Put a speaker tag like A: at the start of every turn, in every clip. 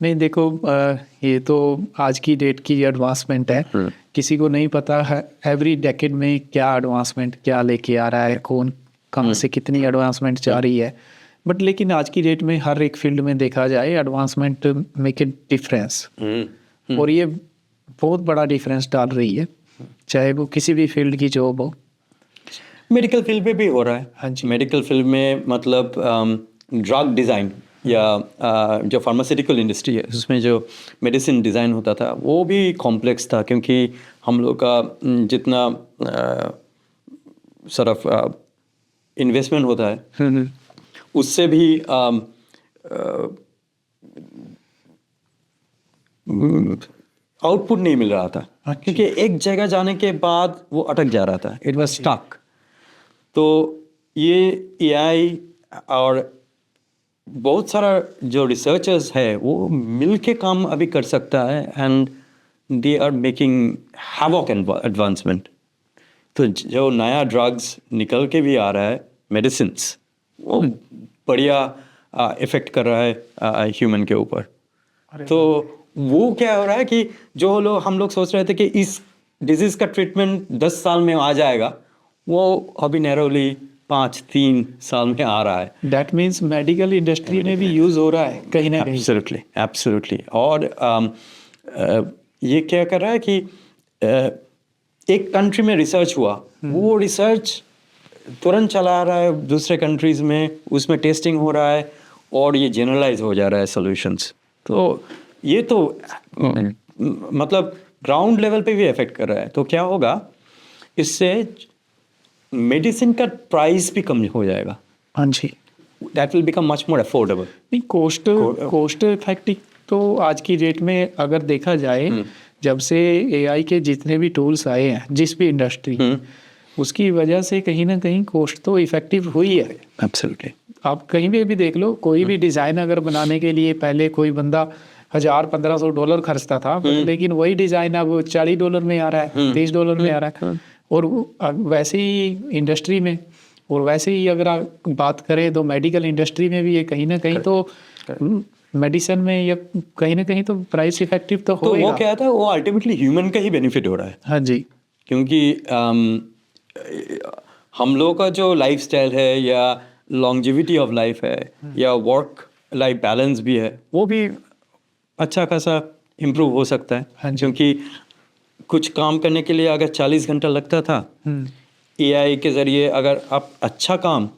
A: नहीं देखो, ये तो आज की डेट की एडवांसमेंट है। किसी को नहीं पता है एवरी डेकेड में क्या एडवांसमेंट क्या लेके आ रहा है, कौन कहाँ से कितनी एडवांसमेंट जा रही है। बट लेकिन आज की डेट में हर एक फील्ड में देखा जाए एडवांसमेंट मेक ए डिफरेंस, और ये बहुत बड़ा डिफरेंस डाल रही है, चाहे वो किसी भी फील्ड की जॉब हो।
B: मेडिकल फील्ड में भी हो रहा है।
A: हाँ जी।
B: मेडिकल फील्ड में मतलब ड्रग डिज़ाइन या जो फार्मास्यूटिकल इंडस्ट्री है उसमें जो मेडिसिन डिज़ाइन होता था वो भी कॉम्प्लेक्स था, क्योंकि हम लोग का जितना सरफ इन्वेस्टमेंट होता है उससे भी आउटपुट नहीं मिल रहा था, क्योंकि एक जगह जाने के बाद वो अटक जा रहा था, इट वाज स्टक। तो ये एआई और बहुत सारा जो रिसर्चर्स है वो मिल के काम अभी कर सकता है, and they are making havoc advancement. तो जो नया ड्रग्स निकल के भी आ रहा है, मेडिसिन्स, वो बढ़िया इफेक्ट कर रहा है ह्यूमन के ऊपर। तो वो क्या हो रहा है कि जो लोग हम लोग सोच रहे थे कि इस डिजीज़ का ट्रीटमेंट 10 साल में आ जाएगा, वो अभी नैरोली 5-3 साल में आ रहा है।
A: दैट मीन्स मेडिकल इंडस्ट्री में भी यूज़ हो रहा है कहीं ना कहीं।
B: Absolutely, absolutely. और ये क्या कर रहा है कि एक कंट्री में रिसर्च हुआ, वो रिसर्च तुरंत चला आ रहा है दूसरे कंट्रीज़ में, उसमें टेस्टिंग हो रहा है और ये जनरलाइज हो जा रहा है सॉल्यूशंस। तो ये तो मतलब ग्राउंड लेवल पे भी इफेक्ट कर रहा है। तो क्या होगा, इससे मेडिसिन का प्राइस भी कम हो जाएगा।
A: हाँ जी।
B: That will become much more affordable.
A: नहीं, कोस्ट इफेक्टिव तो आज की डेट में अगर देखा जाए, जब से एआई के जितने भी टूल्स आए हैं जिस भी इंडस्ट्री, उसकी वजह से कहीं ना कहीं कोस्ट तो इफेक्टिव हुई है।
B: एब्सोल्युटली।
A: आप कहीं पे भी देख लो, कोई भी डिज़ाइन अगर बनाने के लिए पहले कोई बंदा $1000-1500 खर्चता था, लेकिन वही डिज़ाइन अब $40 में आ रहा है, $30 में आ रहा है। और वैसे ही इंडस्ट्री में, और वैसे ही अगर आप बात करें तो मेडिकल इंडस्ट्री में भी ये कहीं ना कहीं तो मेडिसिन में या कहीं ना कहीं तो प्राइस इफेक्टिव तो
B: तो
A: होएगा।
B: वो क्या था, वो अल्टीमेटली ह्यूमन का ही बेनिफिट हो रहा है।
A: हाँ जी।
B: क्योंकि हम लोगों का जो लाइफस्टाइल है या लॉन्जेविटी ऑफ लाइफ है या वर्क लाइफ बैलेंस भी है, वो भी अच्छा खासा इम्प्रूव हो सकता है।
A: हाँ जी।
B: क्योंकि कुछ काम करने के लिए अगर 40 घंटा लगता था, एआई के ज़रिए अगर आप अच्छा काम,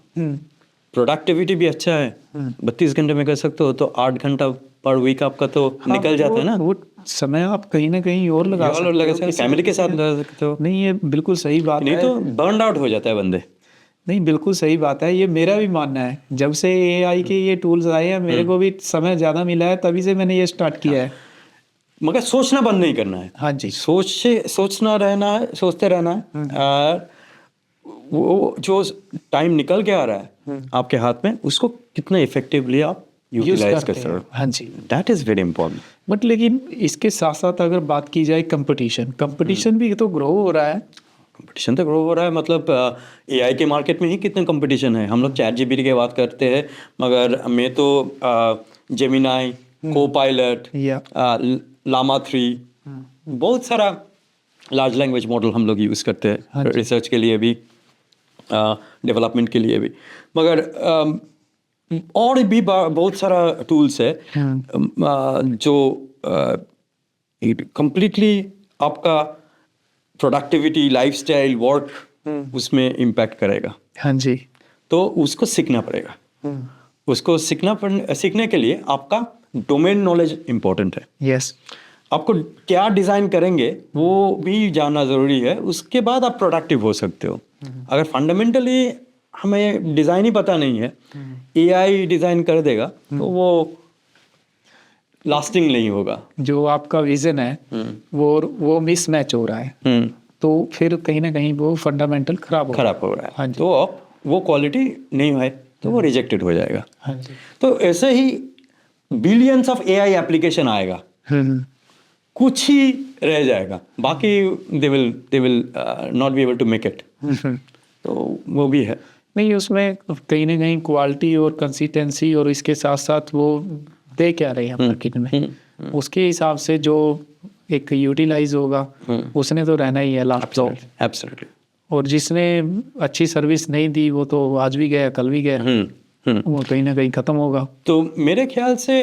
B: प्रोडक्टिविटी भी अच्छा है, 32 घंटे में कर सकते हो, तो 8 घंटा पर वीक आपका तो निकल जाता है ना।
A: वो समय आप कहीं ना कहीं और लगा सकते हो,
B: फैमिली के साथ लगा सकते हो।
A: नहीं ये बिल्कुल सही बात
B: नहीं
A: है।
B: तो बर्न आउट हो जाता है बंदे।
A: नहीं बिल्कुल सही बात है, ये मेरा भी मानना है। जब से एआई के ये टूल्स आए हैं, मेरे को भी समय ज़्यादा मिला है, तभी से मैंने ये स्टार्ट किया है।
B: मगर सोचना बंद नहीं करना है।
A: हाँ जी।
B: सोचना रहना है, सोचते रहना है। और वो जो टाइम निकल के आ रहा है आपके हाथ में, उसको कितना इफेक्टिवली आप यूटिलाइज कर सकते हो।
A: हाँ जी।
B: That is very important.
A: But लेकिन इसके साथ साथ अगर बात की जाए कंपटीशन भी तो ग्रो हो रहा है।
B: कंपटीशन तो ग्रो हो रहा है, मतलब एआई के मार्केट में ही कितना कंपटीशन है। हम लोग ChatGPT की बात करते हैं, मगर मैं तो जेमिनाई, कोपायलट, लामा 3, बहुत सारा लार्ज लैंग्वेज मॉडल हम लोग यूज़ करते हैं, रिसर्च के लिए भी, डेवलपमेंट के लिए भी। मगर और भी बहुत सारा टूल्स है जो कंप्लीटली आपका प्रोडक्टिविटी, लाइफस्टाइल, वर्क उसमें इम्पैक्ट करेगा।
A: हाँ जी।
B: तो उसको सीखना पड़ेगा। उसको सीखने के लिए आपका डोमेन नॉलेज इम्पोर्टेंट है।
A: यस।
B: आपको क्या डिज़ाइन करेंगे वो भी जानना ज़रूरी है, उसके बाद आप प्रोडक्टिव हो सकते हो। अगर फंडामेंटली हमें डिज़ाइन ही पता नहीं है, एआई डिज़ाइन कर देगा तो वो लास्टिंग नहीं होगा।
A: जो आपका विजन है वो मिसमैच हो रहा है, तो फिर कहीं ना कहीं वो फंडामेंटल खराब हो रहा है।
B: हाँ, तो वो क्वालिटी नहीं है तो वो रिजेक्टेड हो जाएगा।
A: हाँ जी।
B: तो ऐसे ही बिलियंस ऑफ एआई एप्लीकेशन आएगा, कुछ ही रह जाएगा, बाकी they will not be able to make it. तो वो भी है।
A: नहीं, उसमें कहीं ना कहीं क्वालिटी और कंसिस्टेंसी और इसके साथ साथ वो दे क्या रहे हैं मार्केट में, उसके हिसाब से जो एक यूटिलाइज होगा उसने तो रहना ही है लास्ट ऑफ।
B: एब्सोल्युटली।
A: और जिसने अच्छी सर्विस नहीं दी वो तो आज भी गया कल भी गया, वो कहीं ना कहीं खत्म होगा।
B: तो मेरे ख्याल से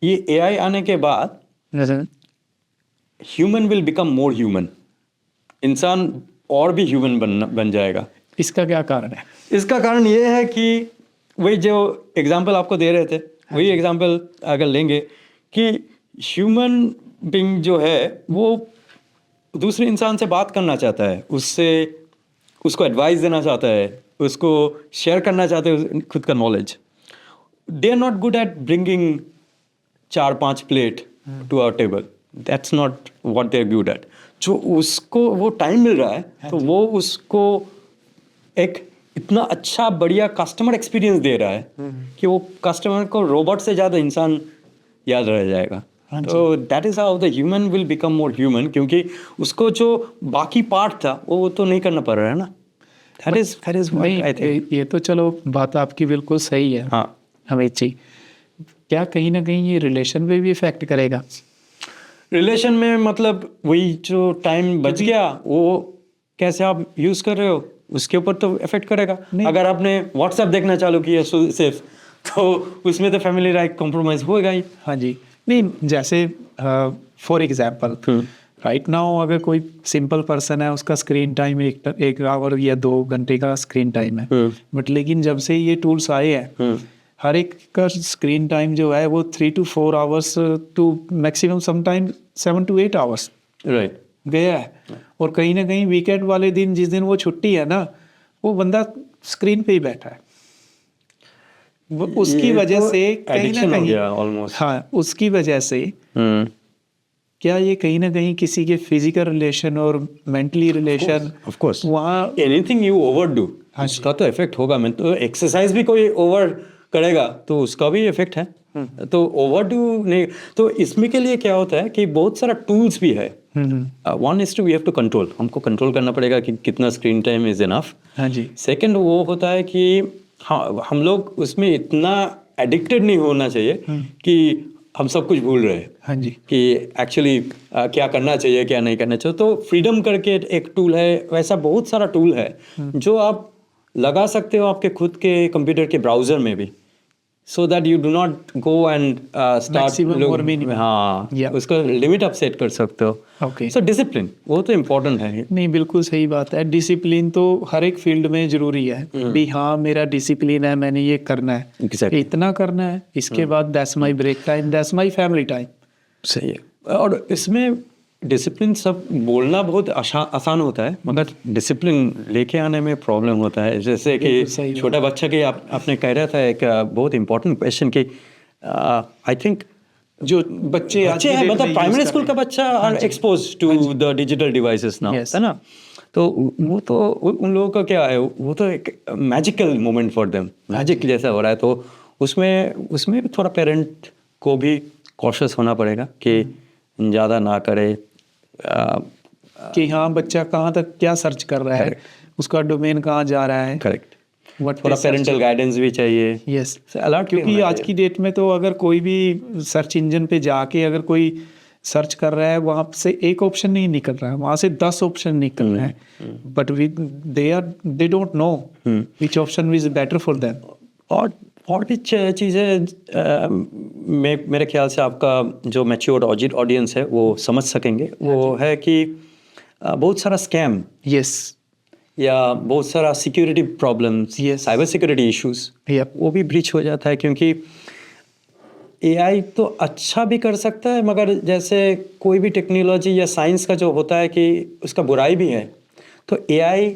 B: ये एआई आने के बाद
A: जैसे
B: human will become more human, इंसान और भी ह्यूमन बन जाएगा।
A: इसका क्या कारण है?
B: इसका कारण ये है कि वही जो एग्जांपल आपको दे रहे थे, वही एग्जांपल अगर लेंगे कि ह्यूमन बीइंग जो है वो दूसरे इंसान से बात करना चाहता है, उससे उसको एडवाइस देना चाहता है, उसको शेयर करना चाहते हैं खुद का knowledge. They are not good at bringing 4-5 plate to our table, that's not what they are good at. जो उसको वो टाइम मिल रहा है तो वो उसको एक इतना अच्छा बढ़िया कस्टमर एक्सपीरियंस दे रहा है कि वो कस्टमर को रोबोट से ज़्यादा इंसान याद रह जाएगा। तो that is how the human will become more human, क्योंकि उसको जो बाकी पार्ट था वो तो नहीं करना पड़ रहा है ना। दैट इज
A: नहीं,
B: आई थिंक।
A: ये तो चलो बात आपकी बिल्कुल सही है।
B: हाँ,
A: हमें चाहिए क्या कहीं ना कहीं ये रिलेशन पे भी इफेक्ट करेगा?
B: रिलेशन में मतलब वही जो टाइम बच गया वो कैसे आप यूज़ कर रहे हो उसके ऊपर तो इफेक्ट करेगा। अगर आपने व्हाट्सएप देखना चालू किया सिर्फ, तो उसमें तो फैमिली लाइफ कॉम्प्रोमाइज होएगा ही।
A: हाँ जी। नहीं, जैसे फॉर एग्जांपल राइट नाउ अगर कोई सिंपल पर्सन है उसका स्क्रीन टाइम एक आवर या 2 घंटे का स्क्रीन टाइम है, बट लेकिन जब से ये टूल्स आए हैं हर एक का स्क्रीन टाइम जो है वो 3 to 4 hours to maximum sometime 7 to 8 hours
B: right
A: गया है। और कहीं ना कहीं वीकेंड वाले दिन जिस दिन वो छुट्टी है ना, वो बंदा स्क्रीन पे ही बैठा है। वो उसकी वजह से कहीं ना कहीं
B: ऑलमोस्ट।
A: हाँ, उसकी वजह से क्या ये कहीं ना कहीं किसी के फिजिकल रिलेशन और मेंटली रिलेशन
B: ऑफ कोर्स
A: वहाँ
B: एनीथिंग यू ओवरडू उसका तो इफेक्ट होगा। मैं तो एक्सरसाइज भी कोई ओवर करेगा तो उसका भी इफेक्ट है। तो ओवरडू नहीं, तो इसमें के लिए क्या होता है कि बहुत सारा टूल्स भी है। One is to we have to control, हमको कंट्रोल करना पड़ेगा कि कितना स्क्रीन टाइम इज इनफ।
A: हाँ जी।
B: सेकंड वो होता है कि हाँ, हम लोग उसमें इतना एडिक्टेड नहीं होना चाहिए कि हम सब कुछ भूल रहे हैं।
A: हाँ जी।
B: कि एक्चुअली क्या करना चाहिए क्या नहीं करना चाहिए। तो फ्रीडम करके एक टूल है, वैसा बहुत सारा टूल है जो आप लगा सकते हो आपके खुद के कंप्यूटर के ब्राउजर में भी, so that you do not go and start. हाँ, उसको लिमिट आप सेट कर सकते हो।
A: ओके।
B: सो डिसिप्लिन वो तो इम्पोर्टेंट है।
A: नहीं, बिल्कुल सही बात है। डिसिप्लिन तो हर एक फील्ड में जरूरी है भी। हाँ, मेरा डिसिप्लिन है, मैंने ये करना है, इतना करना है, इसके बाद that's my break time, that's my family time.
B: सही है। और इसमें डिसिप्लिन सब बोलना बहुत आसान होता है, मगर डिसिप्लिन लेके आने में प्रॉब्लम होता है। जैसे कि छोटा बच्चा के आपने कह रहा था एक बहुत इंपॉर्टेंट क्वेश्चन कि आई थिंक जो बच्चे हैं मतलब प्राइमरी स्कूल का बच्चा are expose to the digital devices now, है ना। तो वो तो उन लोगों का क्या है, वो तो एक magical moment for them, magic जैसा हो रहा है। तो उसमें थोड़ा पेरेंट को भी कॉशियस होना पड़ेगा कि ज़्यादा ना करे
A: कि हाँ बच्चा कहाँ तक क्या सर्च कर रहा है, उसका डोमेन कहाँ जा रहा है।
B: करेक्ट। थोड़ा पेरेंटल गाइडेंस भी चाहिए।
A: यस, क्योंकि आज की डेट में तो अगर कोई भी सर्च इंजन पे जाके अगर कोई सर्च कर रहा है, वहाँ से एक ऑप्शन नहीं निकल रहा है, वहाँ से 10 ऑप्शन निकल रहे हैं, but they don't know which option is better for them.
B: और भी चीज़ें मेरे ख्याल से आपका जो मैच्योर्ड ऑडियंस है वो समझ सकेंगे। वो है कि बहुत सारा स्कैम,
A: यस,
B: या बहुत सारा security problems, cyber security issues, वो भी ब्रीच हो जाता है। क्योंकि एआई तो अच्छा भी कर सकता है, मगर जैसे कोई भी टेक्नोलॉजी या साइंस का जो होता है कि उसका बुराई भी है। तो एआई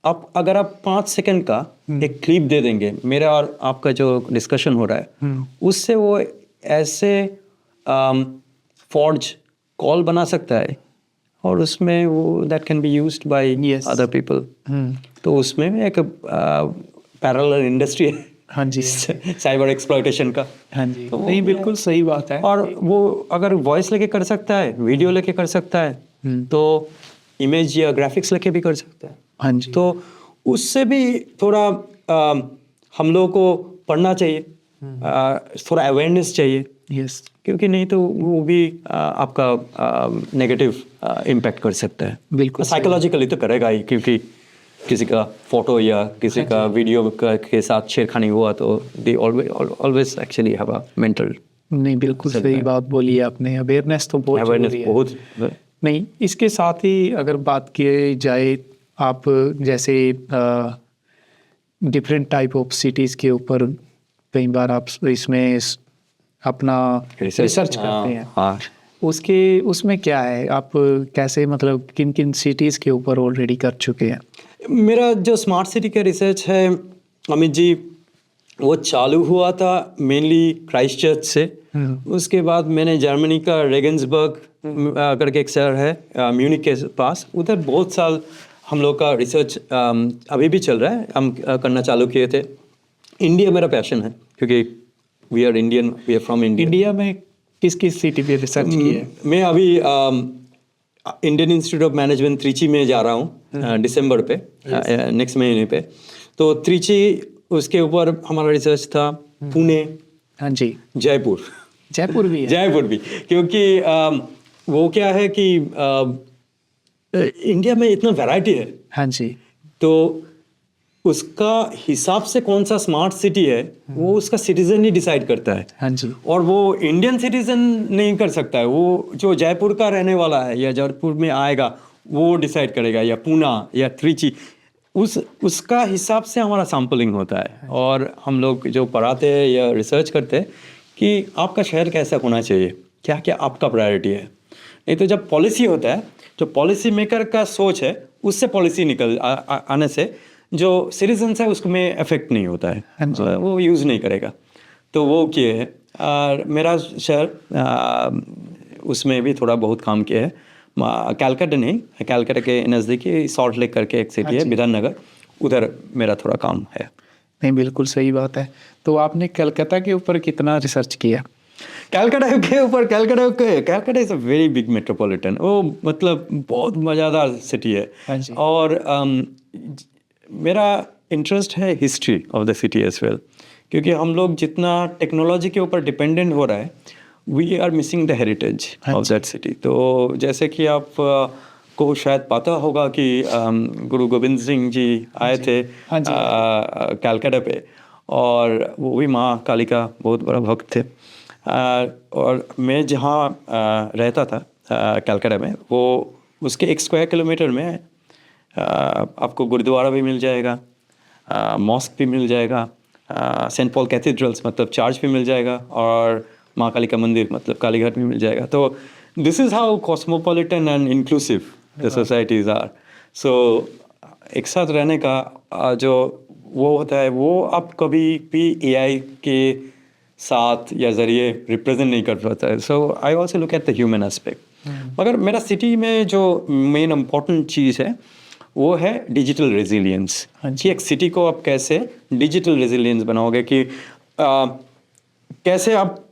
B: अगर आप 5 सेकंड का एक क्लिप दे देंगे, मेरा और आपका जो डिस्कशन हो रहा है उससे वो ऐसे फॉर्ज कॉल बना सकता है और उसमें वो that can be used by other people. तो उसमें एक पैरेलल इंडस्ट्री है।
A: हाँ जी,
B: साइबर एक्सप्लॉयटेशन का।
A: हाँ जी, तो नहीं, बिल्कुल सही बात है।
B: और वो अगर वॉइस लेके कर सकता है, वीडियो लेके कर सकता है, तो इमेज या ग्राफिक्स लेके भी कर सकता है।
A: हाँ जी।
B: तो उससे भी थोड़ा हम लोगों को पढ़ना चाहिए थोड़ा अवेयरनेस चाहिए,
A: यस,
B: क्योंकि नहीं तो वो भी आपका नेगेटिव इम्पैक्ट कर सकता है।
A: बिल्कुल सही।
B: साइकोलॉजिकली तो करेगा ही, क्योंकि किसी का फोटो या किसी का वीडियो के साथ छेड़खानी हुआ तो they always actually have a mental
A: नहीं, बिल्कुल सही बात बोली है आपने। अवेयरनेस तो बहुत
B: अवेयरनेस
A: जरूरी है।
B: बहुत।
A: नहीं, इसके साथ ही अगर बात की जाए, आप जैसे डिफरेंट टाइप ऑफ सिटीज़ के ऊपर कई बार आप इसमें अपना रिसर्च करते हैं।
B: हाँ,
A: उसमें क्या है, आप कैसे, मतलब किन किन सिटीज़ के ऊपर ऑलरेडी कर चुके हैं?
B: मेरा जो स्मार्ट सिटी का रिसर्च है अमित जी, वो चालू हुआ था मेनली क्राइस्ट चर्च से। उसके बाद मैंने जर्मनी का रेगन्सबर्ग करके एक शहर है म्यूनिक के पास, उधर बहुत साल हम लोग का रिसर्च अभी भी चल रहा है, हम करना चालू किए थे। इंडिया मेरा पैशन है, क्योंकि we are Indian, we are from India.
A: India में किस किस सिटी पे रिसर्च की है?
B: मैं अभी Indian institute of management Trichy में जा रहा हूँ दिसंबर पे, नेक्स्ट महीने पे। तो त्रिची, उसके ऊपर हमारा रिसर्च था। पुणे,
A: हाँ जी,
B: जयपुर,
A: जयपुर भी है।
B: जयपुर भी, क्योंकि वो क्या है कि इंडिया में इतना वैरायटी है,
A: हाँ जी,
B: तो उसका हिसाब से कौन सा स्मार्ट सिटी है वो उसका सिटीजन ही डिसाइड करता है।
A: हाँ जी,
B: और वो इंडियन सिटीजन नहीं कर सकता है, वो जो जयपुर का रहने वाला है या जयपुर में आएगा वो डिसाइड करेगा, या पूना या त्रिची, उसका हिसाब से हमारा सैम्पलिंग होता है। और हम लोग जो पढ़ाते हैं या रिसर्च करते हैं कि आपका शहर कैसा होना चाहिए, क्या क्या आपका प्रायोरिटी है। नहीं तो जब पॉलिसी होता है, जो पॉलिसी मेकर का सोच है उससे पॉलिसी निकल आने से जो सिटीजन्स है उसमें अफेक्ट नहीं होता है, वो यूज़ नहीं करेगा। तो वो किए है। और मेरा शहर उसमें भी थोड़ा बहुत काम किया है। कैलकाटा नहीं, कैलकाटा के नज़दीकी सॉल्ट लेक करके एक सिटी है, बिधान नगर, उधर मेरा थोड़ा काम है।
A: नहीं, बिल्कुल सही बात है। तो आपने कलकत्ता के ऊपर कितना रिसर्च किया?
B: कैलकाटा के ऊपर, Calcutta is a very big metropolitan, वो मतलब बहुत मज़ेदार सिटी है।
A: हाँ जी।
B: और मेरा इंटरेस्ट है history of the city as well, क्योंकि हम लोग जितना टेक्नोलॉजी के ऊपर डिपेंडेंट हो रहा है, we are missing the heritage of that city. तो जैसे कि आप को शायद पता होगा कि गुरु गोविंद सिंह जी आए थे कैलकाटा पे, और वो भी माँ काली का बहुत बड़ा भक्त थे। और मैं जहाँ रहता था कैलकाटा में, वो उसके 1 स्क्वायर किलोमीटर में आपको गुरुद्वारा भी मिल जाएगा, मॉस्क भी मिल जाएगा, सेंट पॉल कैथेड्रल्स मतलब चर्च भी मिल जाएगा, और माँ काली का मंदिर मतलब कालीघाट भी मिल जाएगा। तो this is how cosmopolitan and inclusive the societies are. So एक साथ रहने का जो वो होता है, वो आप कभी भी AI के साथ या ज़रिए रिप्रेजेंट नहीं कर पाता है। So I also look at the human aspect. मगर मेरा सिटी में जो मेन इम्पॉर्टेंट चीज़ है वो है डिजिटल रेजिलियंस, कि एक सिटी को आप कैसे डिजिटल रेजिलियंस बनाओगे, कि कैसे आप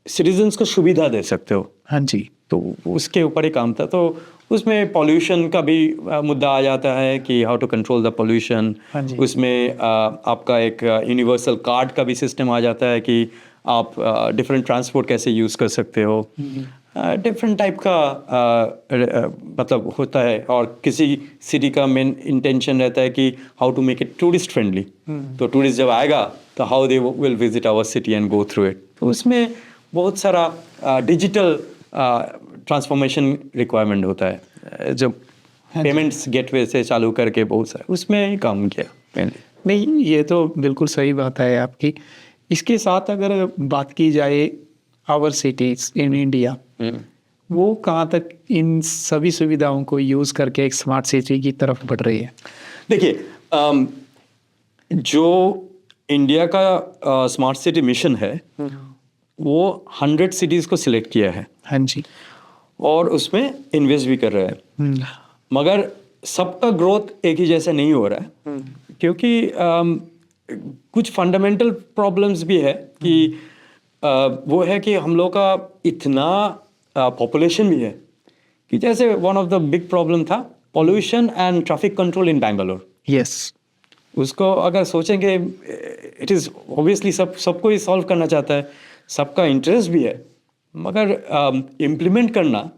B: सिटीजन्स को सुविधा दे सकते हो।
A: हाँ जी,
B: तो उसके ऊपर ही काम था। तो उसमें पॉल्यूशन का भी मुद्दा आ जाता है कि how to control the pollution. उसमें आपका एक यूनिवर्सल कार्ड का भी सिस्टम आ जाता है कि आप डिफरेंट ट्रांसपोर्ट कैसे यूज़ कर सकते हो। डिफरेंट टाइप का मतलब होता है। और किसी सिटी का मेन इंटेंशन रहता है कि how to make it tourist friendly. तो टूरिस्ट जब आएगा तो how they will visit our city and go through it. तो उसमें बहुत सारा डिजिटल ट्रांसफॉर्मेशन रिक्वायरमेंट होता है, जो पेमेंट्स गेटवे से चालू करके बहुत सारा उसमें काम किया मैंने।
A: नहीं, ये तो बिल्कुल सही बात है आपकी। इसके साथ अगर बात की जाए आवर सिटीज इन इंडिया, वो कहाँ तक इन सभी सुविधाओं को यूज़ करके एक स्मार्ट सिटी की तरफ बढ़ रही है?
B: देखिए, जो इंडिया का स्मार्ट सिटी मिशन है वो 100 सिटीज़ को सिलेक्ट किया है।
A: हाँ जी,
B: और उसमें इन्वेस्ट भी कर रहा है। मगर सबका ग्रोथ एक ही जैसा नहीं हो रहा है, क्योंकि कुछ फंडामेंटल प्रॉब्लम्स भी है कि वो है कि हम लोग का इतना पॉपुलेशन भी है कि जैसे one of the big problem था pollution and traffic control in Bangalore.
A: Yes,
B: उसको अगर सोचेंगे, इट इज़ ऑब्वियसली सबको ही सॉल्व करना चाहता है, सबका इंटरेस्ट भी है, मगर इम्प्लीमेंट करना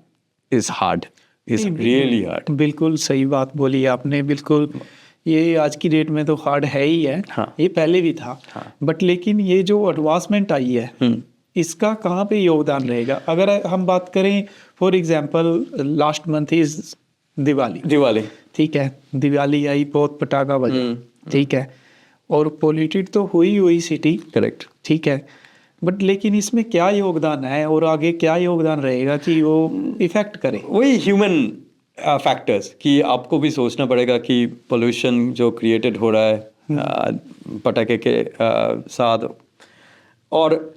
B: is hard, is really hard.
A: बिल्कुल सही बात बोली आपने, बिल्कुल। ये आज की डेट में तो हार्ड है ही है।
B: हाँ।
A: ये पहले भी था।
B: हाँ।
A: बट लेकिन ये जो एडवांसमेंट आई है, इसका कहाँ पे योगदान रहेगा? अगर हम बात करें, for example last month is Diwali, ठीक है, दिवाली आई, बहुत पटाखा बजा, ठीक है, और पोल्यूटेड तो हुई सिटी,
B: करेक्ट,
A: ठीक है, बट लेकिन इसमें क्या योगदान है और आगे क्या योगदान रहेगा कि वो इफेक्ट करे?
B: वही ह्यूमन फैक्टर्स कि आपको भी सोचना पड़ेगा कि पोल्यूशन जो क्रिएटेड हो रहा है पटाखे के साथ, और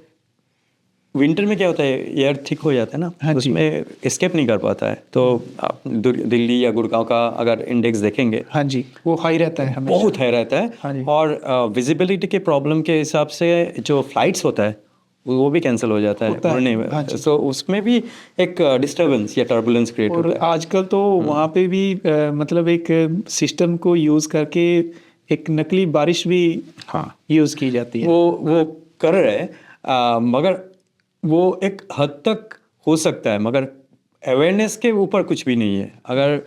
B: विंटर में क्या होता है, एयर थिक हो जाता है ना,
A: हाँ जी।
B: उसमें एस्केप नहीं कर पाता है। तो आप दिल्ली या गुड़गांव का अगर इंडेक्स देखेंगे,
A: हाँ जी, वो हाई रहता है हमेशा।
B: बहुत हाई रहता
A: हाँ जी।
B: है, और विजिबिलिटी के प्रॉब्लम के हिसाब से जो फ्लाइट्स होता है वो भी कैंसिल हो जाता है उड़ने में।
A: हाँ जी।
B: सो उसमें भी एक डिस्टर्बेंस या टर्बुलेंस क्रिएट
A: और
B: होता है।
A: आजकल तो वहाँ पे भी मतलब एक सिस्टम को यूज करके एक नकली बारिश भी
B: हाँ,
A: यूज की जाती है।
B: वो कर रहे हैं, मगर वो एक हद तक हो सकता है, मगर अवेयरनेस के ऊपर कुछ भी नहीं है। अगर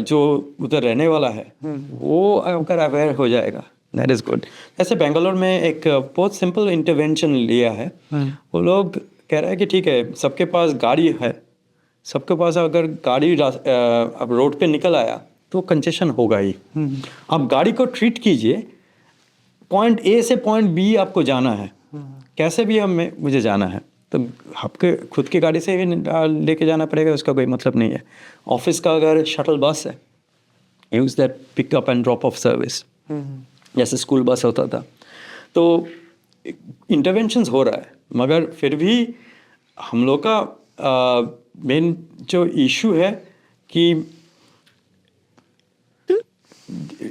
B: जो उधर रहने वाला है वो अगर अवेयर हो जाएगा, दैट इज़ गुड। जैसे बेंगलोर में एक बहुत सिंपल इंटरवेंशन लिया है। वो लोग कह रहे हैं कि ठीक है, सबके पास गाड़ी है, सबके पास अगर गाड़ी अब रोड पे निकल आया तो कंजेशन होगा ही। आप गाड़ी को ट्रीट कीजिए, पॉइंट ए से पॉइंट बी आपको जाना है, कैसे भी मुझे जाना है, तो आपके खुद की गाड़ी से लेके जाना पड़ेगा, उसका कोई मतलब नहीं है। ऑफिस का अगर शटल बस है, use that pickup and drop of service, जैसे स्कूल बस होता था। तो इंटरवेंशंस हो रहा है, मगर फिर भी हम लोग का मेन जो इशू है कि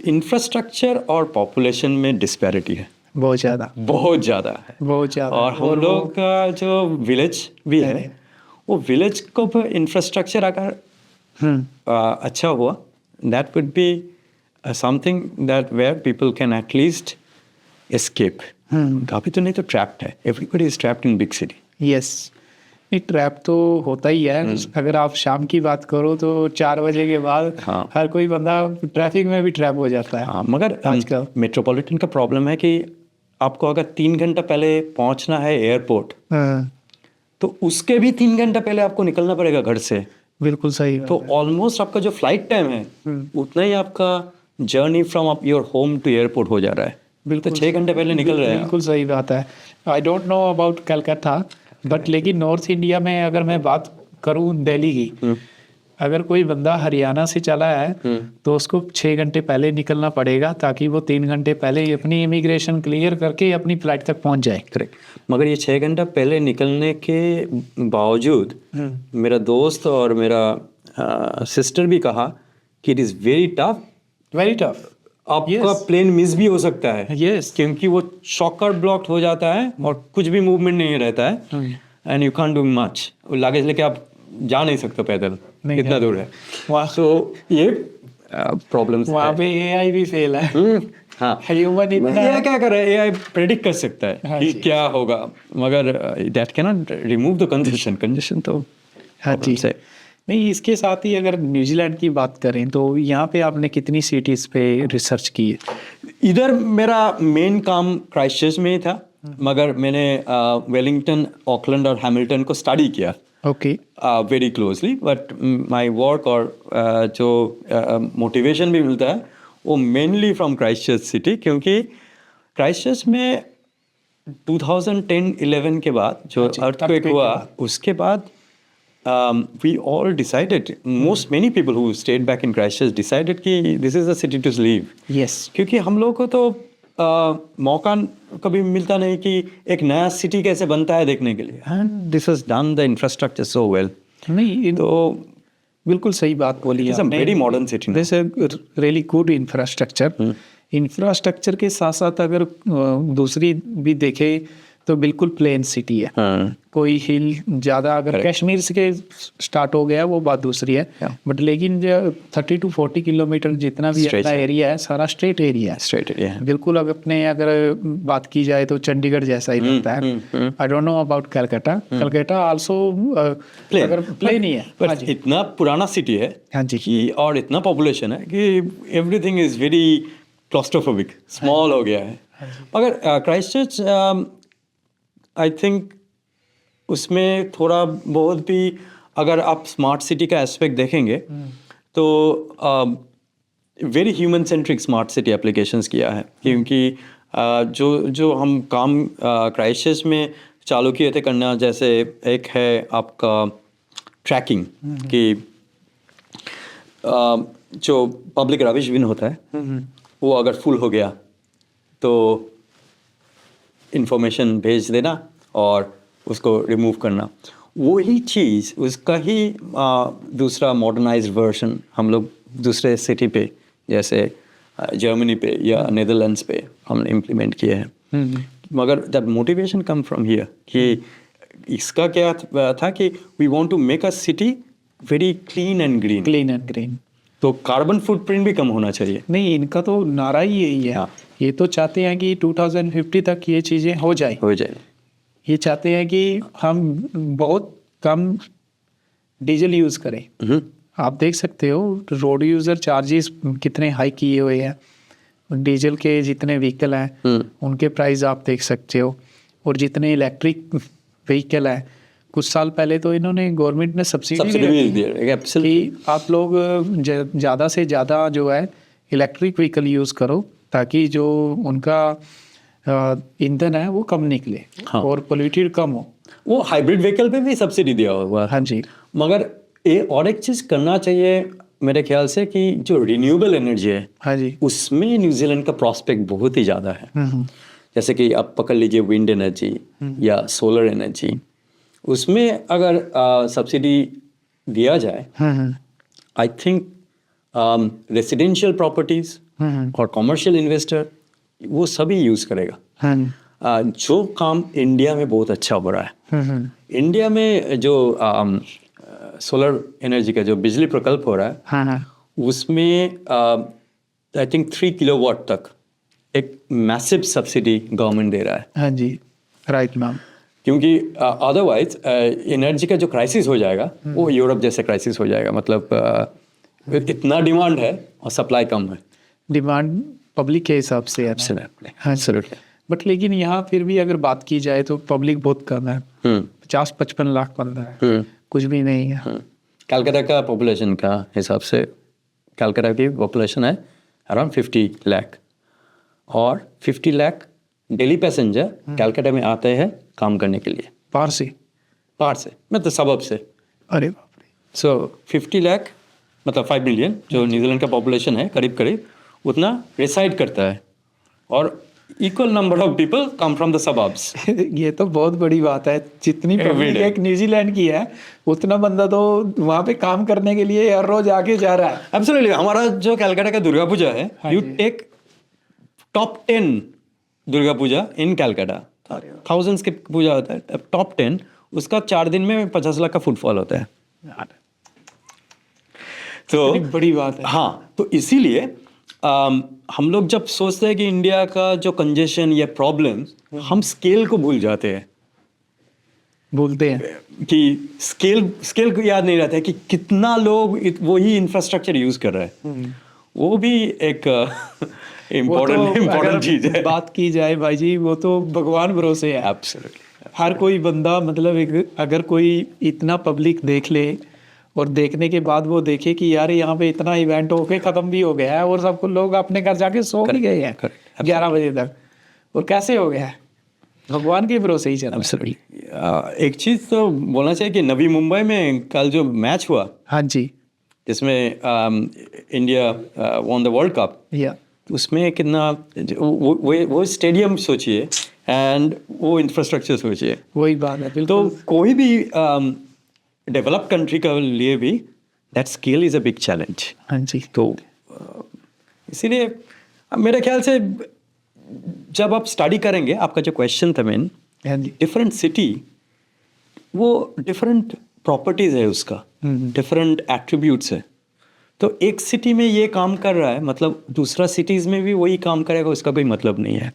B: इंफ्रास्ट्रक्चर और पॉपुलेशन में डिस्पैरिटी है,
A: बहुत ज़्यादा
B: है,
A: बहुत ज़्यादा।
B: और हम लोग का जो विलेज भी है, वो विलेज को इंफ्रास्ट्रक्चर अगर अच्छा हुआ, that would be something that where people can at least escape. अभी तो नहीं तो ट्रैप्ड है, everybody is trapped in big city.
A: Yes, ये ट्रैप तो होता ही है। अगर आप शाम की बात करो तो 4 बजे के बाद
B: हाँ।
A: हर कोई बंदा ट्रैफिक में भी ट्रैप हो जाता है।
B: हाँ, मगर
A: आजकल
B: मेट्रोपॉलिटन का प्रॉब्लम है कि आपको अगर 3 घंटा पहले पहुंचना है एयरपोर्ट, तो उसके भी 3 घंटा पहले आपको निकलना पड़ेगा घर से।
A: बिल्कुल सही।
B: तो ऑलमोस्ट आपका जो फ्लाइट टाइम है उतना ही आपका journey from your home to airport हो जा रहा है।
A: बिल्कुल
B: तो 6 घंटे पहले निकल रहे हैं।
A: बिल्कुल सही बात है। I don't know about Calcutta, but लेकिन नॉर्थ इंडिया में अगर मैं बात करूं दिल्ली की, अगर कोई बंदा हरियाणा से चला है तो उसको 6 घंटे पहले निकलना पड़ेगा, ताकि वो 3 घंटे पहले ही अपनी इमिग्रेशन क्लियर करके अपनी फ्लाइट तक पहुंच जाए।
B: करेक्ट, मगर ये 6 घंटा पहले निकलने के बावजूद मेरा दोस्त और मेरा सिस्टर भी कहा कि इट इज़ वेरी टफ। आपका प्लेन मिस भी हो सकता है।
A: Yes.
B: क्योंकि वो शॉकर ब्लॉक्ड हो जाता है और कुछ भी मूवमेंट नहीं रहता है, and you can't do much. Luggage लेके आप जा नहीं सकते पैदल, इतना दूर है वहाँ। सो ये प्रॉब्लम्स
A: वहाँ पे एआई भी फेल है।
B: हाँ,
A: ह्यूमन इतना
B: एआई क्या कर रहा है, एआई प्रेडिक्ट कर सकता है
A: हाँ
B: कि
A: जी।
B: क्या होगा, मगर that can not remove the congestion तो
A: हाँ जी।
B: से।
A: नहीं, इसके साथ ही अगर न्यूजीलैंड की बात करें तो यहाँ पे आपने कितनी सिटीज़ पे रिसर्च की है?
B: इधर मेरा मेन काम क्राइस्टचर्च में ही था, मगर मैंने वेलिंगटन, ऑकलैंड और हैमिल्टन को स्टडी किया
A: okay.
B: Very closely. But my work और जो मोटिवेशन भी मिलता है वो मेनली फ्रॉम क्राइस्टचर्च सिटी, क्योंकि क्राइस्टचर्च में 2010-11 के बाद जो अर्थक्वेक हुआ, उसके बाद we all decided, many people who stayed back in Christchurch decided कि this is the city to leave.
A: Yes.
B: क्योंकि हम लोग को तो मौका कभी मिलता नहीं कि एक नया सिटी कैसे बनता है देखने के लिए, and this has done the infrastructure so well.
A: नहीं,
B: तो
A: बिल्कुल सही बात बोली
B: it's a
A: आपने।
B: very modern city now.
A: This is really good infrastructure. Infrastructure के साथ साथ अगर दूसरी भी देखे तो बिल्कुल प्लेन सिटी है,
B: हाँ
A: कोई हिल ज़्यादा, अगर कश्मीर से स्टार्ट हो गया वो बात दूसरी है, बट लेकिन जो 30 to 40 किलोमीटर जितना भी
B: Straight
A: अपना एरिया है सारा स्ट्रेट एरिया है,
B: स्ट्रेट एरिया है।
A: बिल्कुल। अगर बात की जाए तो चंडीगढ़ जैसा ही लगता है। I don't know about Calcutta, Calcutta also अगर प्लेन ही है। हाँ
B: पर
A: जी,
B: इतना पुराना सिटी है
A: हाँ जी,
B: कि और इतना पॉपुलेशन है कि everything is very claustrophobic, small हो गया है। मगर क्राइस्टचर्च आई थिंक उसमें थोड़ा बहुत भी, अगर आप स्मार्ट सिटी का एस्पेक्ट देखेंगे तो very human centric smart city applications किया है, क्योंकि जो हम काम क्राइस्टचर्च में चालू किए थे करना, जैसे एक है आपका ट्रैकिंग कि जो पब्लिक रबिश बिन होता है वो अगर फुल हो गया तो इंफॉर्मेशन भेज देना और उसको रिमूव करना। वही चीज़, उसका ही दूसरा मॉडर्नाइज्ड वर्जन हम लोग दूसरे सिटी पे, जैसे जर्मनी पे या नीदरलैंड्स पे हमने इम्प्लीमेंट किए हैं। मगर that motivation come from here कि इसका क्या था कि we want to make a city very clean and green.
A: Clean and green.
B: तो कार्बन फुटप्रिंट भी कम होना चाहिए।
A: नहीं, इनका तो नारा ही यही है।
B: हाँ।
A: ये तो चाहते हैं कि 2050 तक ये चीज़ें हो जाए। ये चाहते हैं कि हम बहुत कम डीजल यूज़ करें। आप देख सकते हो रोड यूज़र चार्जेस कितने हाई किए हुए हैं। डीजल के जितने व्हीकल हैं उनके प्राइस आप देख सकते हो, और जितने इलेक्ट्रिक व्हीकल हैं, कुछ साल पहले तो इन्होंने गवर्नमेंट ने सब्सिडी भी दी कि आप लोग ज़्यादा से ज़्यादा जो है इलेक्ट्रिक व्हीकल यूज़ करो, ताकि जो उनका ईंधन है वो कम निकले। हाँ। और पोल्यूटेड कम हो।
B: वो हाइब्रिड व्हीकल पे भी सब्सिडी दिया हुआ।
A: हाँ जी।
B: मगर और एक चीज़ करना चाहिए मेरे ख्याल से कि जो रिन्यूएबल एनर्जी है, हाँ जी, उसमें न्यूजीलैंड का प्रॉस्पेक्ट बहुत ही ज़्यादा है। जैसे कि आप पकड़ लीजिए विंड एनर्जी या सोलर एनर्जी, उसमें अगर सब्सिडी दिया जाए, आई थिंक रेसिडेंशियल प्रॉपर्टीज और कॉमर्शियल इन्वेस्टर वो सभी यूज़ करेगा। जो काम इंडिया में बहुत अच्छा हो रहा है, इंडिया में जो सोलर एनर्जी का जो बिजली प्रकल्प हो रहा है, उसमें आई थिंक 3 किलोवाट तक एक मैसिव सब्सिडी गवर्नमेंट दे रहा है।
A: हाँ जी, राइट मैम।
B: क्योंकि अदरवाइज एनर्जी का जो क्राइसिस हो जाएगा वो यूरोप जैसे क्राइसिस हो जाएगा। मतलब इतना डिमांड है और सप्लाई कम है।
A: डिमांड पब्लिक के हिसाब से है। हाँ
B: एब्सोल्युटली।
A: बट लेकिन यहाँ फिर भी अगर बात की जाए तो पब्लिक बहुत कम है। 50-55 लाख बंदा है, कुछ भी नहीं है।
B: कलकत्ता का पॉपुलेशन का हिसाब से कलकत्ता की पॉपुलेशन है अराउंड 50 लाख, और 50 लाख डेली पैसेंजर कलकत्ता में आते हैं काम करने के लिए।
A: पार से
B: मतलब सबब से।
A: अरे बाप रे।
B: सो 50 लाख मतलब 5 मिलियन जो न्यूजीलैंड का पॉपुलेशन है, करीब करीब उतना रिसाइड करता है, और equal number of people come from the suburbs.
A: ये तो बहुत बड़ी बात है। जितनी पब्लिक एक न्यूजीलैंड की है, उतना बंदा तो वहाँ पे काम करने के लिए हर रोज आके जा रहा है।
B: एब्सोल्युटली। हमारा जो कलकत्ता का दुर्गा पूजा है, you take top 10 Durga Puja in Calcutta, thousands की पूजा होता है, टॉप 10 उसका 4 दिन में 50 लाख का फुटफॉल होता है। तो
A: बड़ी बात है।
B: हाँ, तो इसीलिए हम लोग जब सोचते हैं कि इंडिया का जो कंजेशन या प्रॉब्लम, हम स्केल को भूल जाते हैं।
A: भूलते हैं
B: कि स्केल को याद नहीं रहता है कि कितना लोग वही इंफ्रास्ट्रक्चर यूज कर रहा है। वो भी एक इम्पोर्टेंट चीज है।
A: बात की जाए भाई जी, वो तो भगवान भरोसे है।
B: एब्सोल्युटली।
A: हर कोई बंदा, मतलब अगर कोई इतना पब्लिक देख ले और देखने के बाद वो देखे कि यार यहाँ पे इतना इवेंट होके खत्म भी हो गया है और सबको लोग अपने घर जाके सो भी गए हैं 11 बजे तक, और कैसे हो गया है, भगवान के भरोसे ही चला।
B: एब्सोल्युटली। एक चीज तो बोलना चाहिए कि नवी मुंबई में कल जो मैच हुआ,
A: हाँ जी,
B: जिसमें India won the world cup, उसमें कितना वो स्टेडियम सोचिए एंड वो इंफ्रास्ट्रक्चर सोचिए।
A: वही बात है। बिल्कुल।
B: तो कोई भी डेवलप्ड कंट्री का लिए भी that scale is a big challenge.
A: हाँ जी।
B: तो इसीलिए मेरे ख्याल से जब आप स्टडी करेंगे, आपका जो क्वेश्चन था मेन
A: हाँ जी।
B: डिफरेंट सिटी वो डिफरेंट प्रॉपर्टीज है उसका, डिफरेंट एट्रीब्यूट्स है। तो एक सिटी में ये काम कर रहा है, मतलब दूसरा सिटीज में भी वही काम करेगा, उसका कोई मतलब नहीं है।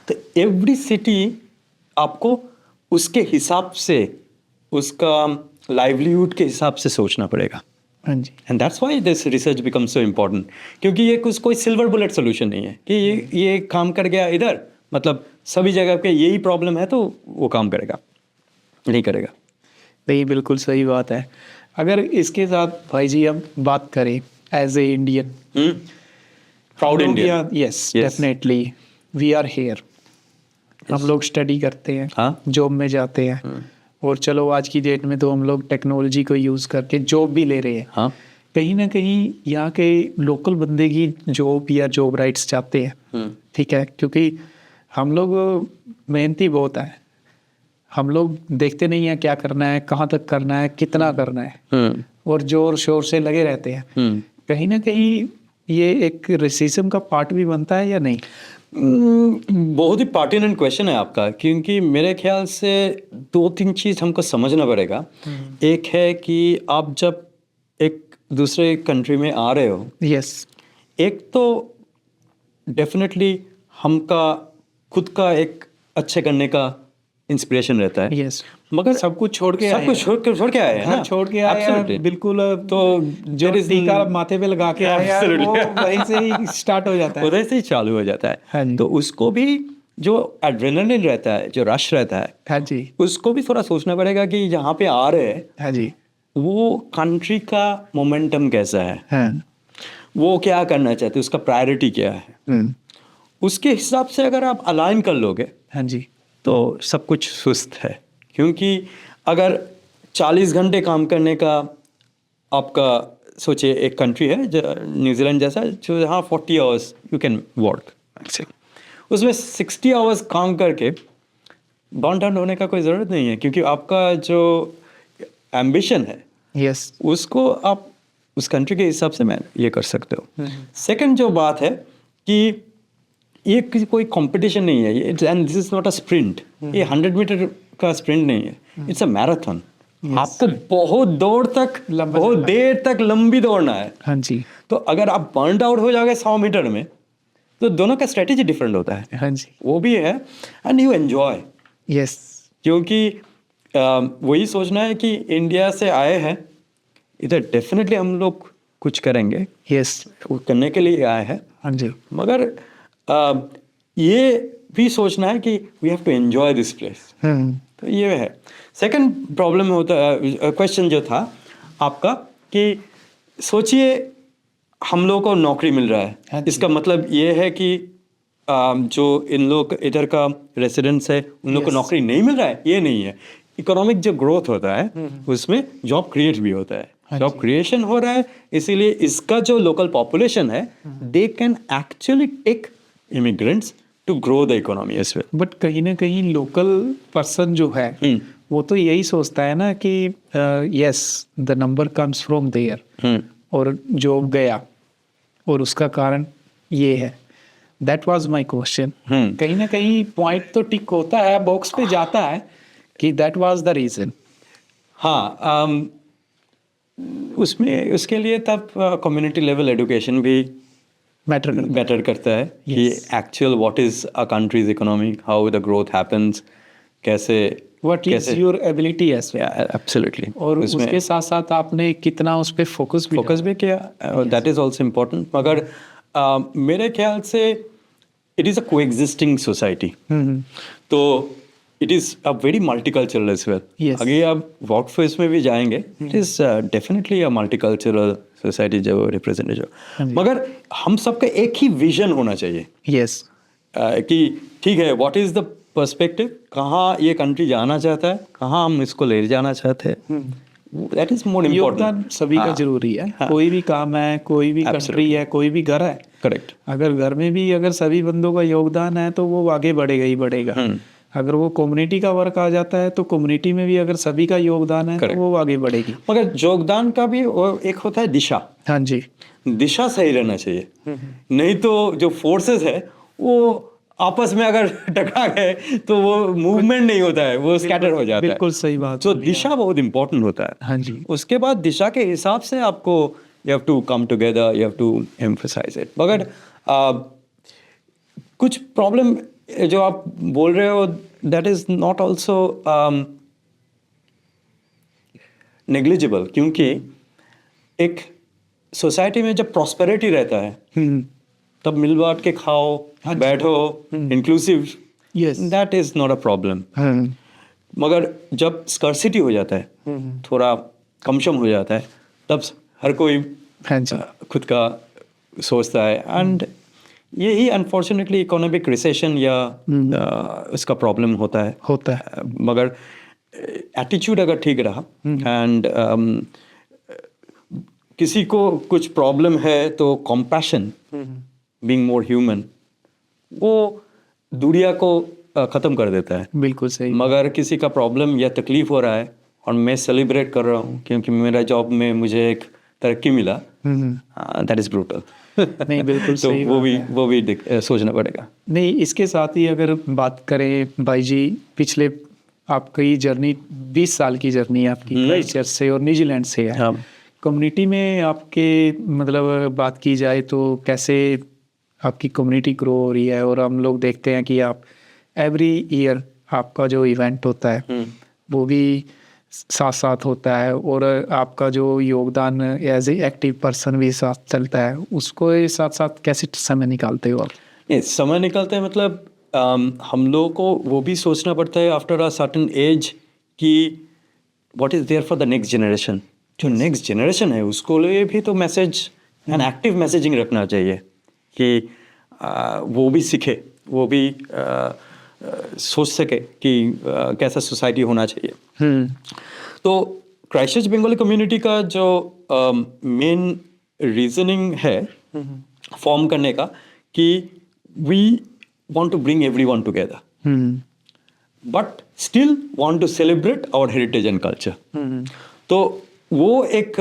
B: तो एवरी सिटी आपको उसके हिसाब से, उसका लाइवलीहुड के हिसाब से सोचना पड़ेगा।
A: हाँ जी।
B: And that's why this research becomes so important, क्योंकि ये कुछ कोई सिल्वर बुलेट सोल्यूशन नहीं है कि ये काम कर गया इधर, मतलब सभी जगह पे यही प्रॉब्लम है तो वो काम करेगा, नहीं करेगा।
A: नहीं, बिल्कुल सही बात है। अगर इसके साथ भाई जी हम बात करें as a Indian,
B: proud India.
A: Yes definitely we are here. हम लोग स्टडी करते हैं,
B: हाँ।
A: जॉब में जाते हैं, और चलो आज की डेट में तो हम लोग टेक्नोलॉजी को यूज़ करके जॉब भी ले रहे हैं।
B: हाँ।
A: कहीं ना कहीं यहाँ के लोकल बंदे की जॉब या जॉब राइट्स चाहते हैं, ठीक है, क्योंकि हम लोग मेहनती बहुत है। हम लोग देखते नहीं हैं क्या करना है, कहाँ तक करना है, कितना करना है, और जोर शोर से लगे रहते हैं। कहीं ना कहीं ये एक रेसिज्म का पार्ट भी बनता है या नहीं?
B: बहुत ही पर्टिनेंट क्वेश्चन है आपका, क्योंकि मेरे ख्याल से 2-3 चीज़ हमको समझना पड़ेगा। एक है कि आप जब एक दूसरे कंट्री में आ रहे हो,
A: यस,
B: एक तो डेफिनेटली हमका खुद का एक अच्छे करने का इंस्पिरेशन रहता है।
A: यस,
B: मगर
A: सब कुछ छोड़ के
B: सब कुछ छोड़ के आए हैं ना,
A: घर छोड़ के आए हैं,
B: Absolutely.
A: बिल्कुल।
B: तो
A: जो टीका माथे पे लगा के आए हैं, वो वहीं से ही स्टार्ट हो जाता है,
B: उधर से ही चालू हो जाता
A: हाँ
B: है।
A: जी।
B: तो उसको भी जो एड्रेनलिन रहता है, जो रश रहता है,
A: हाँ जी,
B: उसको भी थोड़ा सोचना पड़ेगा कि यहाँ पे आ रहे हैं,
A: हाँ जी,
B: वो कंट्री का मोमेंटम कैसा है,
A: हाँ,
B: वो क्या करना चाहते हैं, उसका प्रायोरिटी क्या है। उसके हिसाब से अगर आप अलाइन कर लोगे
A: हाँ जी,
B: तो सब कुछ सुस्त है। क्योंकि अगर 40 घंटे काम करने का आपका सोचिए, एक कंट्री है न्यूजीलैंड जैसा, जो यहाँ 40 आवर्स यू कैन वर्क, उसमें 60 आवर्स काम करके बर्न आउट होने का कोई ज़रूरत नहीं है, क्योंकि आपका जो एम्बिशन है
A: यस,
B: उसको आप उस कंट्री के हिसाब से मैं ये कर सकते हो। सेकंड जो बात है कि ये कोई कंपटीशन नहीं है, and this is not a sprint. ये 100 मीटर का स्प्रिंट नहीं है, इट्स अ मैराथन। आपको बहुत देर तक लंबी दौड़ना है।
A: हाँ जी,
B: तो अगर आप बर्न आउट हो जाओगे 100 मीटर में, तो दोनों का स्ट्रेटेजी डिफरेंट होता है।
A: हाँ जी,
B: वो भी है, एंड यू एंजॉय।
A: यस,
B: क्योंकि वही सोचना है कि इंडिया से आए हैं इधर, डेफिनेटली हम लोग कुछ करेंगे,
A: यस,
B: वो करने के लिए आए हैं।
A: हाँ जी,
B: मगर ये भी सोचना है कि we have to enjoy this place. तो ये है। सेकंड प्रॉब्लम होता है, क्वेश्चन जो था आपका, कि सोचिए हम लोगों को नौकरी मिल रहा है, इसका मतलब ये है कि जो इन लोग इधर का रेसिडेंट्स है उन लोग को नौकरी नहीं मिल रहा है, ये नहीं है। इकोनॉमिक जो ग्रोथ होता है उसमें जॉब क्रिएट भी होता है, जॉब क्रिएशन हो रहा है, इसीलिए इसका जो लोकल पॉपुलेशन है they can actually take immigrants to grow the economy as well.
A: But कहीं ना कहीं लोकल पर्सन जो है वो तो यही सोचता है ना कि yes the number comes from there, और जॉब गया और उसका कारण ये है। That was my question. कहीं ना कहीं पॉइंट तो टिक होता है, बॉक्स पे जाता है कि दैट वाज द रीजन।
B: हाँ, उसमें उसके लिए तब कम्युनिटी लेवल एजुकेशन भी मैटर करता है कि actual what is a country's economy, how the growth happens, कैसे
A: what is your ability as well.
B: Absolutely.
A: और उसके साथ साथ आपने कितना उस पर फोकस
B: भी किया, दैट इज ऑल्सो इम्पोर्टेंट। मगर मेरे ख्याल से it is a coexisting society, तो it is a very multicultural as well. अगर आप वर्क फोर्स में भी जाएंगे, it is definitely a multicultural society जो रिप्रेजेंट है जो। मगर हम सबका एक ही विजन होना चाहिए।
A: यस,
B: कि ठीक है, व्हाट इज़ द पर्सपेक्टिव, कहाँ ये कंट्री जाना चाहता है, कहाँ हम इसको ले जाना चाहते हैं, दैट इज मोर इम्पोर्टेंट।
A: योगदान सभी का जरूरी है। कोई भी काम है, कोई भी कंट्री है, कोई भी घर है,
B: करेक्ट।
A: अगर घर में भी अगर सभी बंदों का योगदान है तो वो आगे बढ़ेगा ही बढ़ेगा। अगर वो कम्युनिटी का वर्क आ जाता है तो कम्युनिटी में भी अगर सभी का योगदान है तो वो आगे बढ़ेगी।
B: मगर योगदान का भी एक होता है दिशा।
A: हाँ जी,
B: दिशा सही रहना चाहिए, नहीं तो जो फोर्सेस है वो आपस में अगर टकरा गए तो वो मूवमेंट नहीं होता है, वो स्कैटर हो जाता है।
A: बिल्कुल सही बात
B: तो
A: बोली
B: दिशा बहुत इंपॉर्टेंट होता है।
A: हाँ जी।
B: उसके बाद दिशा के हिसाब से आपको you have to come together, you have to emphasize it. मगर कुछ प्रॉब्लम जो आप बोल रहे हो that is not also negligible, क्योंकि एक सोसाइटी में जब प्रॉस्पेरिटी रहता है तब मिल बांट के खाओ, बैठो, inclusive,
A: yes
B: that is not a problem. मगर जब स्कर्सिटी हो जाता है, थोड़ा कमशम हो जाता है, तब हर कोई
A: हाँ जी
B: खुद का सोचता है। एंड यही अनफॉर्चुनेटली इकोनॉमिक रिसेशन या उसका प्रॉब्लम होता है। मगर एटीट्यूड अगर ठीक रहा एंड किसी को कुछ प्रॉब्लम है तो कॉम्पैशन, बीइंग मोर ह्यूमन, वो दूरिया को ख़त्म कर देता है।
A: बिल्कुल सही।
B: मगर किसी का प्रॉब्लम या तकलीफ हो रहा है और मैं सेलिब्रेट कर रहा हूँ क्योंकि मेरा जॉब में मुझे एक तरक्की मिला, दैट इज़ ब्रूटल।
A: नहीं बिल्कुल
B: तो
A: सही
B: वो भी सोचना पड़ेगा।
A: नहीं, इसके साथ ही अगर बात करें भाई जी, पिछले आपकी जर्नी 20 साल की जर्नी है आपकी क्राइस्टचर्च से और न्यूजीलैंड से है।
B: हाँ।
A: कम्युनिटी में आपके मतलब बात की जाए तो कैसे आपकी कम्युनिटी ग्रो हो रही है? और हम लोग देखते हैं कि आप एवरी ईयर आपका जो इवेंट होता है वो भी साथ साथ होता है, और आपका जो योगदान एज ए एक्टिव पर्सन भी साथ चलता है, उसको साथ साथ कैसे समय निकालते हो आप?
B: नहीं, समय निकलता है मतलब हम लोगों को वो भी सोचना पड़ता है आफ्टर अ सर्टेन एज कि what is there for the next generation. जो नेक्स्ट जनरेशन है उसको लिए भी तो मैसेज एंड एक्टिव मैसेजिंग रखना चाहिए कि वो भी सीखे, वो भी सोच सके कि कैसा सोसाइटी होना चाहिए। तो क्राइस्टचर्च बंगाली कम्युनिटी का जो मेन रीजनिंग है फॉर्म करने का कि we want to bring everyone together, but still want to celebrate our heritage and culture. तो वो एक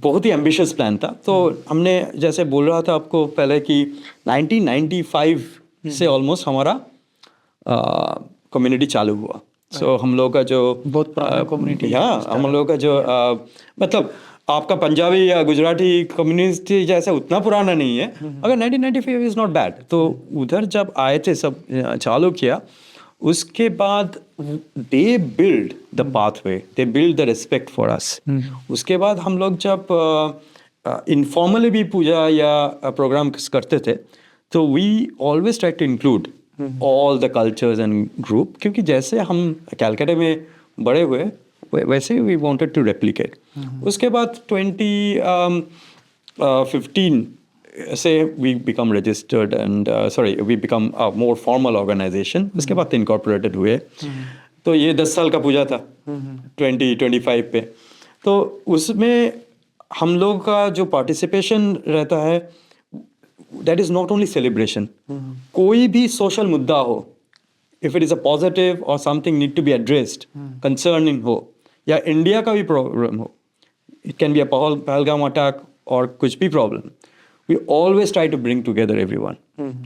B: बहुत ही एम्बिशियस प्लान था। तो हमने जैसे बोल रहा था आपको पहले कि 1995 से ऑलमोस्ट हमारा कम्युनिटी चालू हुआ। सो हम लोग का जो
A: बहुत पुराना कम्युनिटी
B: हाँ, हम लोग का जो मतलब आपका पंजाबी या गुजराती कम्युनिटी जैसे उतना पुराना नहीं है, अगर 1995 इज़ नॉट बैड। तो उधर जब आए थे सब चालू किया, उसके बाद they build the pathway, they build the respect for us. उसके बाद हम लोग जब इनफॉर्मली भी पूजा या प्रोग्राम करते थे तो we always try to include all the cultures and group, क्योंकि जैसे हम कैलकाटा में बड़े हुए वैसे वी वांटेड टू रेप्लिकेट। उसके बाद 2015 से we become registered and we become more formal organization. उसके बाद इनकॉर्पोरेटेड हुए। तो ये 10 साल का पूजा था 2025 पे। तो उसमें हम लोग का जो पार्टिसिपेशन रहता है that is not only celebration. कोई भी सोशल मुद्दा हो, if it is a positive और something need to be addressed, concerning हो, या इंडिया का भी प्रॉब्लम हो, it can be a Pahalgam attack और कुछ भी problem, we always try to bring together everyone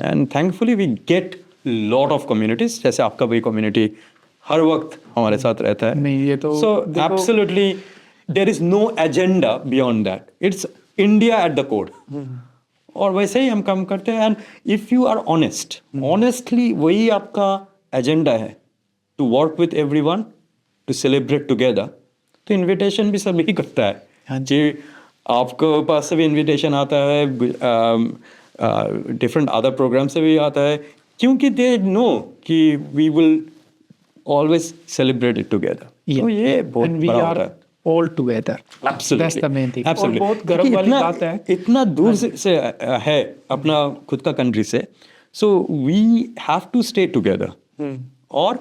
B: and thankfully we get lot of communities. जैसे आपका भी कम्युनिटी हर वक्त हमारे साथ रहता है।
A: नहीं, ये तो
B: so absolutely there is no agenda beyond that, it's India at the core. और वैसे ही हम काम करते हैं। And if you are honest, honestly वही आपका एजेंडा है, to work with everyone, to celebrate together. तो इनविटेशन भी सब ही करता है।
A: हाँ
B: जी, आपको पास से भी इनविटेशन आता है, डिफरेंट अदर प्रोग्राम से भी आता है, क्योंकि दे नो कि we will always celebrate it together. तो ये बहुत बड़ा होता है।
A: all together.
B: Absolutely.
A: That's the main thing.
B: Absolutely.
A: और बहुत गर्व वाली बात है,
B: इतना दूर से है अपना खुद का कंट्री से, so we have to stay together. और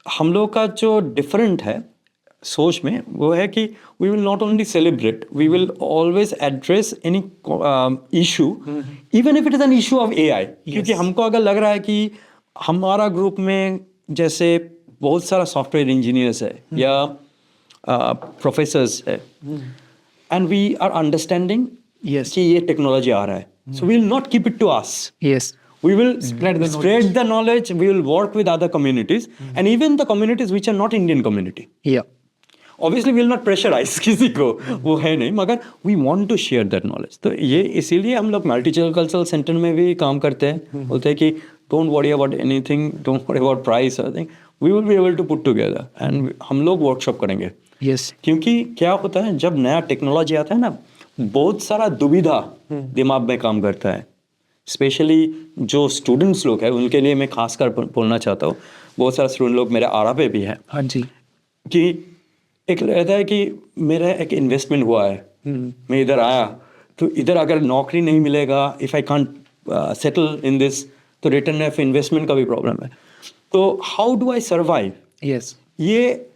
B: हम लोग का जो डिफरेंट है सोच में वो है कि we will not only celebrate, we will always address any issue, even if it is an issue of AI। क्योंकि हमको अगर लग रहा है कि हमारा ग्रुप में जैसे बहुत सारा सॉफ्टवेयर इंजीनियर्स है या प्रोफेसर्स है, and we are understanding
A: Yes.
B: कि ये टेक्नोलॉजी आ रहा है, so we will not keep it to us.
A: yes,
B: we will
A: Spread the
B: the knowledge, we will work with other communities, and even the communities which are not Indian community.
A: Yeah.
B: Obviously, we will not pressurize किसी को, वो है नहीं, मगर we want to share that knowledge. तो ये इसीलिए हम लोग multicultural center में भी काम करते हैं, बोलते हैं कि don't worry about anything, don't worry about price or anything, we will be able to put together, and हम लोग workshop करेंगे.
A: Yes.
B: क्योंकि क्या होता है जब नया टेक्नोलॉजी आता है ना, बहुत सारा दुविधा दिमाग में काम करता है. स्पेशली जो स्टूडेंट्स लोग हैं उनके लिए मैं खासकर बोलना चाहता हूँ. बहुत सारे स्टूडेंट लोग मेरे आरा पे भी हैं
A: हाँ जी.
B: कि एक रहता है कि मेरा एक इन्वेस्टमेंट हुआ है, मैं इधर आया तो इधर अगर नौकरी नहीं मिलेगा, if I can't settle in this, तो रिटर्न ऑफ इन्वेस्टमेंट का भी प्रॉब्लम है. तो how do I survive?
A: Yes.
B: ये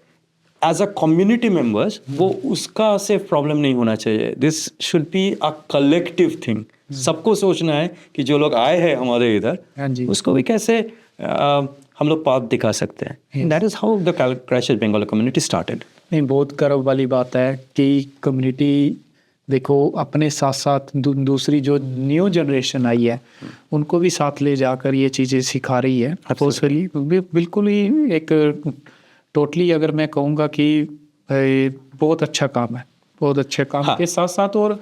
B: एज अ कम्युनिटी मेंबर्स वो उसका सिर्फ प्रॉब्लम नहीं होना चाहिए. This should be a collective thing. सबको सोचना है कि जो लोग आए हैं हमारे इधर,
A: हाँ जी.
B: उसको भी कैसे हम लोग पाथ दिखा सकते हैं. That is how the crashes Bengal community started.
A: नहीं, बहुत गर्व वाली बात है कि कम्युनिटी देखो अपने साथ साथ दूसरी जो न्यू जनरेशन आई है उनको भी साथ ले जाकर ये चीज़ें सिखा रही है. फोर्सफुली बिल्कुल ही एक टोटली अगर मैं कहूँगा कि बहुत अच्छा काम है, बहुत अच्छे काम
B: हाँ.
A: के साथ साथ, और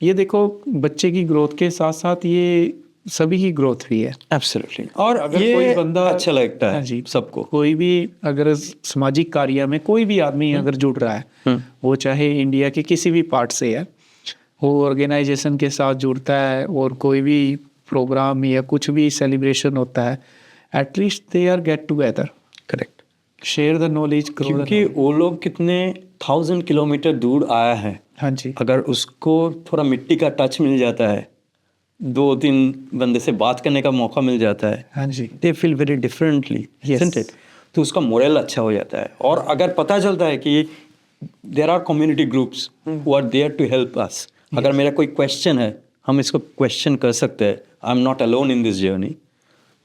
A: ये देखो बच्चे की ग्रोथ के साथ साथ ये सभी की ग्रोथ भी है.
B: एब्सोल्युटली. और
A: अगर
B: ये
A: कोई बंदा
B: अच्छा लगता है
A: हाँ जी,
B: सबको.
A: कोई भी अगर सामाजिक कार्य में कोई भी आदमी अगर जुड़ रहा है, वो चाहे इंडिया के किसी भी पार्ट से है, वो ऑर्गेनाइजेशन के साथ जुड़ता है और कोई भी प्रोग्राम या कुछ भी सेलिब्रेशन होता है, at least they are get together,
B: correct,
A: share the knowledge.
B: क्योंकि वो लोग कितने 1000 किलोमीटर दूर आया है.
A: हाँ जी.
B: अगर उसको थोड़ा मिट्टी का टच मिल जाता है, 2-3 बंदे से बात करने का मौका मिल जाता है,
A: हाँ जी.
B: They feel very differently, isn't it? तो उसका मोरल अच्छा हो जाता है. और अगर पता चलता है कि there are community groups who are there to help us, अगर मेरा कोई क्वेश्चन है हम इसको क्वेश्चन कर सकते हैं, I am not alone in this journey,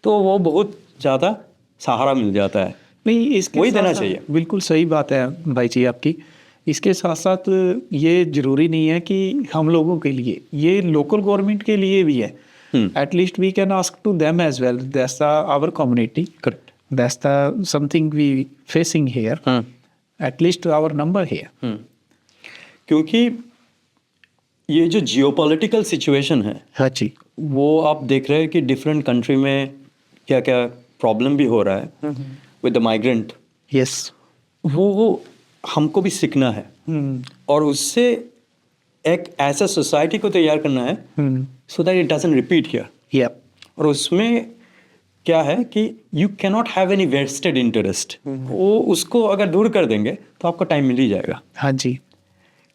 B: तो वो बहुत ज़्यादा सहारा मिल जाता है.
A: नहीं, इसके
B: वही
A: साथ
B: देना
A: साथ-
B: चाहिए.
A: बिल्कुल सही बात है भाई जी आपकी. इसके साथ साथ ये जरूरी नहीं है कि हम लोगों के लिए, ये लोकल गवर्नमेंट के लिए भी है. At least we can ask to them as well, that's our community,
B: correct.
A: That's the something we facing here, at least our number here.
B: क्योंकि ये जो जियोपॉलिटिकल सिचुएशन है
A: हाँ जी.
B: वो आप देख रहे हैं कि डिफरेंट कंट्री में क्या क्या प्रॉब्लम भी हो रहा है विद द माइग्रेंट.
A: यस.
B: वो हमको भी सीखना है और उससे एक ऐसा सोसाइटी को तैयार करना है so that it doesn't repeat here.
A: या.
B: और उसमें क्या है कि you can not have any vested interest. वो उसको अगर दूर कर देंगे तो आपको टाइम मिल ही जाएगा
A: हाँ जी.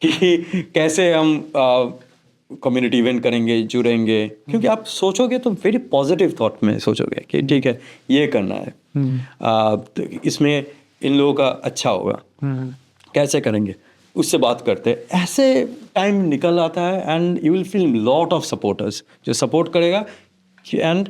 B: कि कैसे हम कम्युनिटी इवेंट करेंगे, जुड़ेंगे. क्योंकि आप सोचोगे तो वेरी पॉजिटिव थॉट में सोचोगे कि ठीक है ये करना है, तो इसमें इन लोगों का अच्छा होगा, कैसे करेंगे, उससे बात करते हैं. ऐसे टाइम निकल आता है and you will feel lot of supporters जो सपोर्ट करेगा, एंड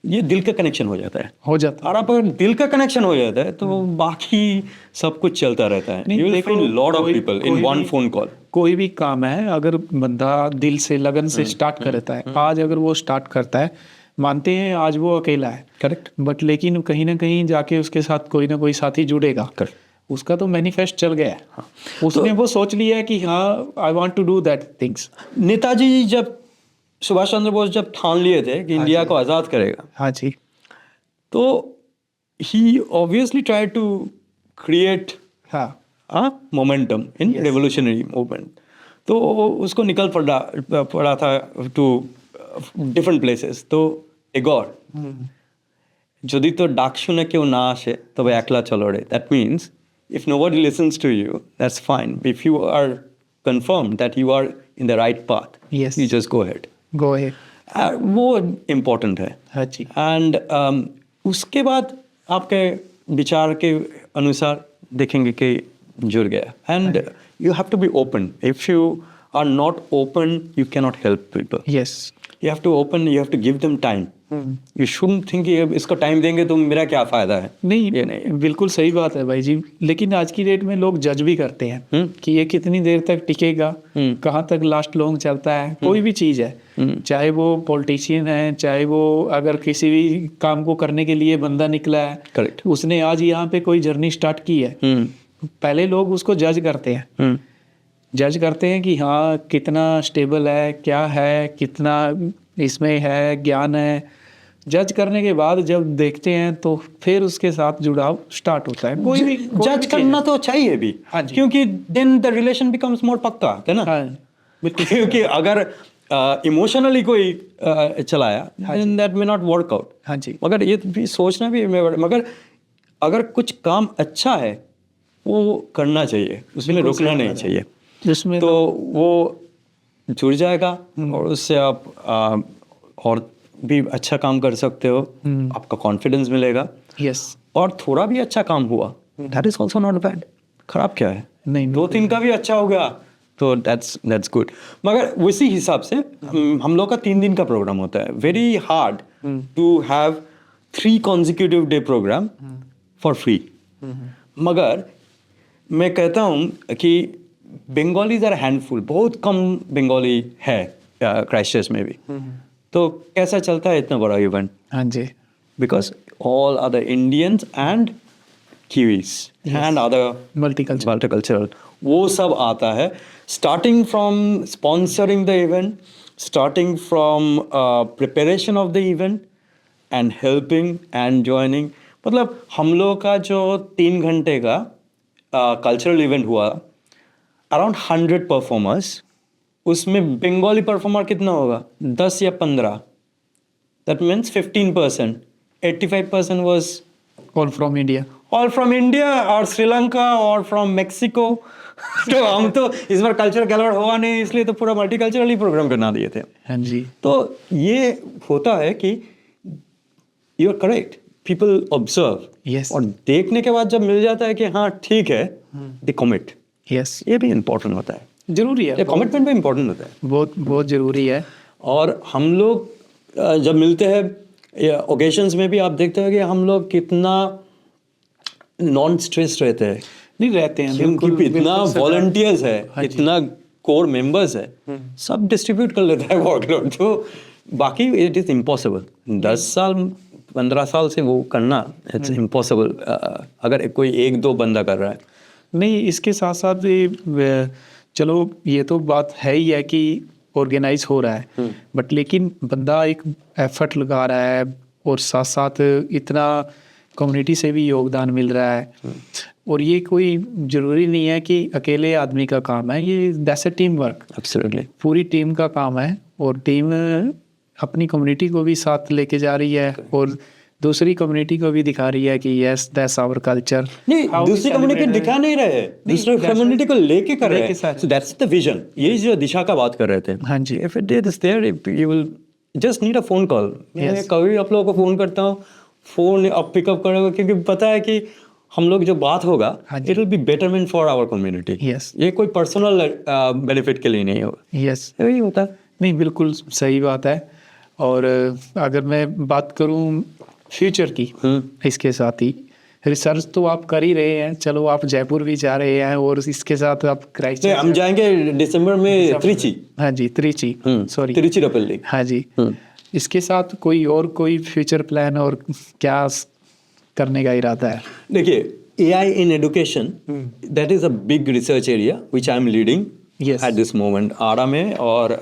B: ये दिल का कनेक्शन हो जाता है.
A: हो जाता.
B: और आप अगर दिल का कनेक्शन हो जाता है तो बाकी सब कुछ चलता रहता है.
A: नहीं,
B: यू विल
A: देखो,
B: फील लॉट ऑफ
A: कोई-
B: पीपल इन
A: कोई
B: वन
A: भी-
B: फोन कॉल.
A: कोई भी काम है अगर बंदा दिल से लगन से स्टार्ट करता है, आज अगर वो स्टार्ट करता है, मानते हैं आज वो अकेला है,
B: करेक्ट.
A: बट लेकिन कहीं ना कहीं जाके उसके साथ कोई ना कोई साथी जुड़ेगा,
B: करेक्ट.
A: उसका तो मैनिफेस्ट चल गया है. उसने वो सोच लिया है कि हाँ I want to do that things.
B: Netaji जब सुभाष चंद्र बोस जब ठान लिए थे कि इंडिया को आज़ाद करेगा,
A: हाँ जी.
B: तो ही ऑब्वियसली ट्राई टू क्रिएट
A: हाँ.
B: a momentum in revolutionary movement. तो उसको निकल पड़ा था to different places. তো এগর যদি তো ডাক শুনে কেউ না আসে তবে একলা চলো রে. That means if nobody listens to you, that's fine. If you are confirmed that you are in the right path,
A: Yes.
B: you just go ahead.
A: Go ahead.
B: वो इम्पोर्टेंट है.
A: हाँ जी.
B: एंड उसके बाद आपके विचार के अनुसार देखेंगे कि जुड़ गया. And you have to be open. If you are not open you can not help people.
A: Yes.
B: You have to open, you have to give them time. You shouldn't think कि इसको टाइम देंगे तो मेरा क्या फ़ायदा है।
A: नहीं, बिल्कुल सही बात है भाई जी। लेकिन आज की डेट में लोग जज भी करते हैं कि ये कितनी देर तक टिकेगा, कहाँ तक लास्ट लॉन्ग चलता है। कोई भी चीज़ है, चाहे वो पॉलिटिशियन है, चाहे वो अगर किसी भी काम को करने के लिए बंदा निकला है,
B: करेक्ट,
A: उसने आज यहाँ पे कोई जर्नी स्टार्ट की है, पहले लोग उसको जज करते हैं, जज करते हैं कि हाँ कितना स्टेबल है, क्या है, कितना इसमें है, ज्ञान है। जज करने के बाद जब देखते हैं तो फिर उसके साथ जुड़ाव स्टार्ट होता है। कोई भी
B: जज करना तो चाहिए भी,
A: हाँ जी,
B: क्योंकि then the relation becomes more पक्का, है ना।
A: हाँ, बिल्कुल।
B: क्योंकि अगर इमोशनली कोई चलाया then that may not work out.
A: हाँ जी,
B: मगर ये भी सोचना भी, मगर अगर कुछ काम अच्छा है वो करना चाहिए, उसमें रुकना नहीं चाहिए।
A: जिसमें
B: तो वो जुड़ जाएगा और उससे आप और भी अच्छा काम कर सकते हो, आपका कॉन्फिडेंस मिलेगा।
A: यस,
B: और थोड़ा भी अच्छा काम हुआ, that is also not bad. खराब क्या है,
A: नहीं,
B: 2-3 का भी अच्छा हो गया तो दैट्स गुड। मगर उसी हिसाब से हम लोग का 3 दिन का प्रोग्राम होता है। Very hard to have 3 consecutive day program for free. मगर मैं कहता हूँ कि बंगालीज आर हैंडफुल, बहुत कम बंगाली है क्राइस्टचर्च में भी। तो कैसा चलता है इतना बड़ा इवेंट?
A: हाँ जी,
B: Because all other Indians and Kiwis and other multicultural, वो सब आता है। Starting from sponsoring the event, starting from preparation of the event and helping and joining। मतलब हम लोग का जो 3 घंटे का कल्चरल इवेंट हुआ, अराउंड 100 परफॉर्मर्स, उसमें बंगाली परफॉर्मर कितना होगा? 10 या 15। That means 15%. 85% was
A: all from India,
B: all from India or Sri Lanka or from Mexico। तो हम तो इस बार कल्चर गैलर हुआ नहीं, इसलिए तो पूरा मल्टीकल्चरल ही प्रोग्राम करना दिए थे।
A: हाँ जी,
B: तो ये होता है कि you are correct, people observe,
A: Yes.
B: और देखने के बाद जब मिल जाता है कि हाँ ठीक है, दे कमिट।
A: यस,
B: ये भी इम्पोर्टेंट होता है,
A: जरूरी है,
B: कमिटमेंट भी इम्पोर्टेंट होता है।
A: बहुत बहुत जरूरी है।
B: और हम लोग जब मिलते हैं ओकेशंस में भी, आप देखते हो कि हम लोग कितना नॉन स्ट्रेस रहते हैं।
A: नहीं रहते हैं,
B: क्योंकि
A: बिल्कुल,
B: इतना
A: बिल्कुल सच है।
B: वॉलंटियर्स है,
A: हाँ जी।
B: इतना कोर मेंबर्स है, सब डिस्ट्रीब्यूट कर लेता है वर्कलोड। तो बाकी इट इज इम्पॉसिबल। 10 साल 15 साल से वो करना इट्स इम्पॉसिबल अगर कोई 1-2 बंदा कर रहा है।
A: नहीं, इसके साथ साथ चलो ये तो बात है ही है कि ऑर्गेनाइज हो रहा है, बट लेकिन बंदा एक एफर्ट लगा रहा है और साथ साथ इतना कम्युनिटी से भी योगदान मिल रहा है। और ये कोई ज़रूरी नहीं है कि अकेले आदमी का काम है, ये that's a team work.
B: Absolutely,
A: पूरी टीम का काम है और टीम अपनी कम्युनिटी को भी साथ लेके जा रही है और दूसरी कम्युनिटी को भी दिखा रही है कि यस दैट्स आवर कल्चर।
B: नहीं, दूसरी कम्युनिटी दिखा नहीं रहे, दूसरी कम्युनिटी को लेके कर रहे हैं। So that's the vision. ये जो दिशा का बात कर रहे थे।
A: हाँ जी,
B: if it is there you will just need a phone call. मैं कभी आप लोगों को फोन करता हूँ, फोन आप पिकअप करोगे, क्योंकि पता है कि हम लोग जो बात होगा it will be betterment for our community.
A: Yes,
B: ये कोई पर्सनल बेनिफिट के लिए नहीं होगा।
A: यस,
B: यही होता है।
A: नहीं, बिल्कुल सही बात है। और अगर मैं बात करूं फ्यूचर की, इसके साथ ही रिसर्च तो आप कर ही रहे हैं, चलो आप जयपुर भी जा रहे हैं और इसके साथ आप क्राइस्टचर्च,
B: हम जाएंगे दिसंबर में त्रिची।
A: हाँ जी, त्रिची, सॉरी,
B: तिरुचिरापल्ली।
A: हाँ जी। इसके साथ कोई फ्यूचर प्लान और क्या करने का इरादा है?
B: देखिए, AI in education, that is a big research area which I am leading at this moment आरा में। और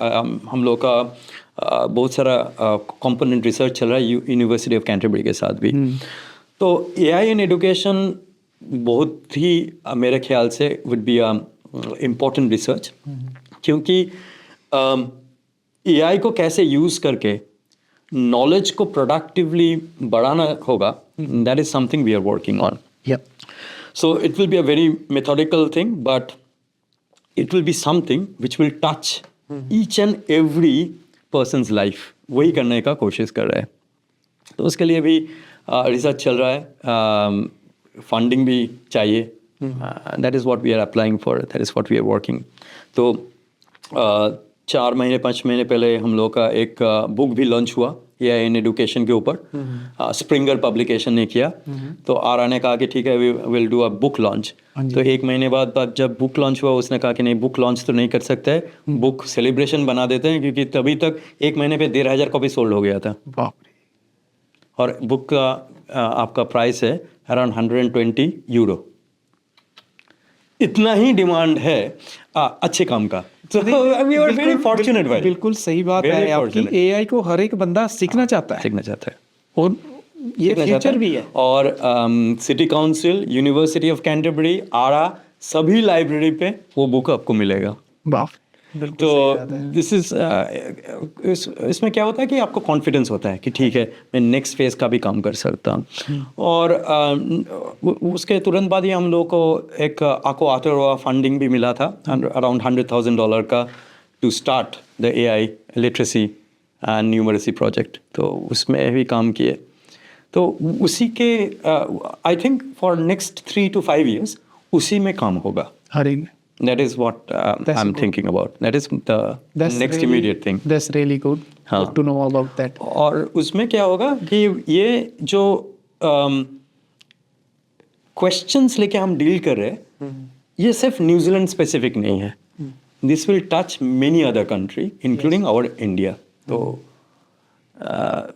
B: हम लोग का बहुत सारा कंपोनेंट रिसर्च चल रहा है यूनिवर्सिटी ऑफ कैंटरबरी के साथ भी। तो AI in education बहुत ही मेरे ख्याल से would be a important research, क्योंकि AI को कैसे यूज़ करके नॉलेज को प्रोडक्टिवली बढ़ाना होगा, that is something we are working on.
A: Yep.
B: So it will be a very methodical thing, but it will be something which will touch each and every person's life. वही करने का कोशिश कर रहे हैं। तो उसके लिए भी रिसर्च चल रहा है, फंडिंग भी चाहिए। That is what we are applying for. That is what we are working. तो 4 महीने 5 महीने पहले हम लोग का एक बुक भी लॉन्च हुआ एआई इन एजुकेशन के ऊपर, स्प्रिंगर पब्लिकेशन ने किया। तो आरा ने कहा कि ठीक है, we will do a book launch. तो 1 महीने बाद जब बुक लॉन्च हुआ, उसने कहा कि नहीं, बुक लॉन्च तो नहीं कर सकते हैं, बुक सेलिब्रेशन बना देते हैं, क्योंकि तभी तक 1 महीने पे 1,500 कॉपी सोल्ड हो गया था।
A: बाप रे।
B: और बुक का आपका प्राइस है अराउंड 120 यूरो। इतना ही डिमांड है अच्छे काम का। So we are very fortunate भाई।
A: बिल्कुल सही बात
B: Very
A: है आपकी।
B: fortunate।
A: एआई को हर एक बंदा सीखना चाहता है
B: सीखना चाहता है,
A: और ये
B: सीखना चाहता
A: फ्यूचर भी है।
B: और city council, university of Canterbury, Ara, सभी लाइब्रेरी पे वो बुक आपको मिलेगा।
A: वाह, बिल्कुल
B: तो
A: सही बात है।
B: दिस इज इसमें क्या होता है कि आपको कॉन्फिडेंस होता है कि ठीक है, मैं नेक्स्ट फेज का भी काम कर सकता हूँ। और उसके तुरंत बाद ही हम लोग को एक आको आतरवा फंडिंग भी मिला था, अराउंड $100,000 का, to start the AI literacy and numeracy project. तो उसमें भी काम किए। तो उसी के I think for next 3 to 5 years उसी में काम होगा।
A: हर एक
B: That is what I'm thinking about. That is the next immediate thing.
A: That's really good.
B: हाँ।
A: Good to know about that.
B: और उसमें क्या होगा कि ये जो क्वेश्चंस लेके हम डील कर रहे हैं, ये सिर्फ न्यूजीलैंड स्पेसिफिक नहीं है। This will touch many other country including our India. तो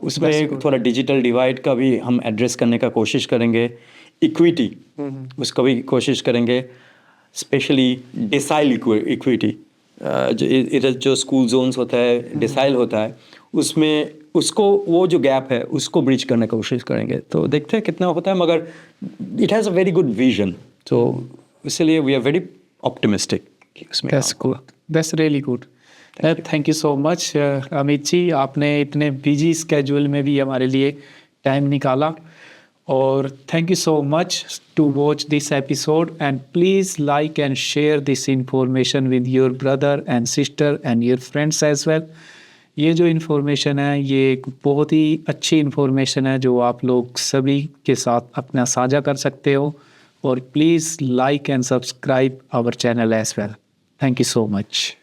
B: उसमें थोड़ा डिजिटल डिवाइड का भी हम एड्रेस करने का कोशिश करेंगे, इक्विटी उसका भी कोशिश करेंगे, स्पेशली डिसाइल इक्विटी, इधर जो स्कूल जोन्स होता है, डिसाइल होता है, उसमें उसको वो जो गैप है उसको ब्रिज करने की कोशिश करेंगे। तो देखते हैं कितना होता है, मगर it has a very good vision. तो इसलिए we are very optimistic.
A: That's good. That's really good. Thank you so much, Amit ji. आपने इतने बिजी स्केड्यूल में भी हमारे लिए टाइम निकाला, और thank you so much to watch this episode, and please like and share this information with your brother and sister and your friends as well. ये जो इन्फॉर्मेशन है, ये एक बहुत ही अच्छी इन्फॉर्मेशन है जो आप लोग सभी के साथ अपना साझा कर सकते हो, और please like and subscribe our channel as well. Thank you so much.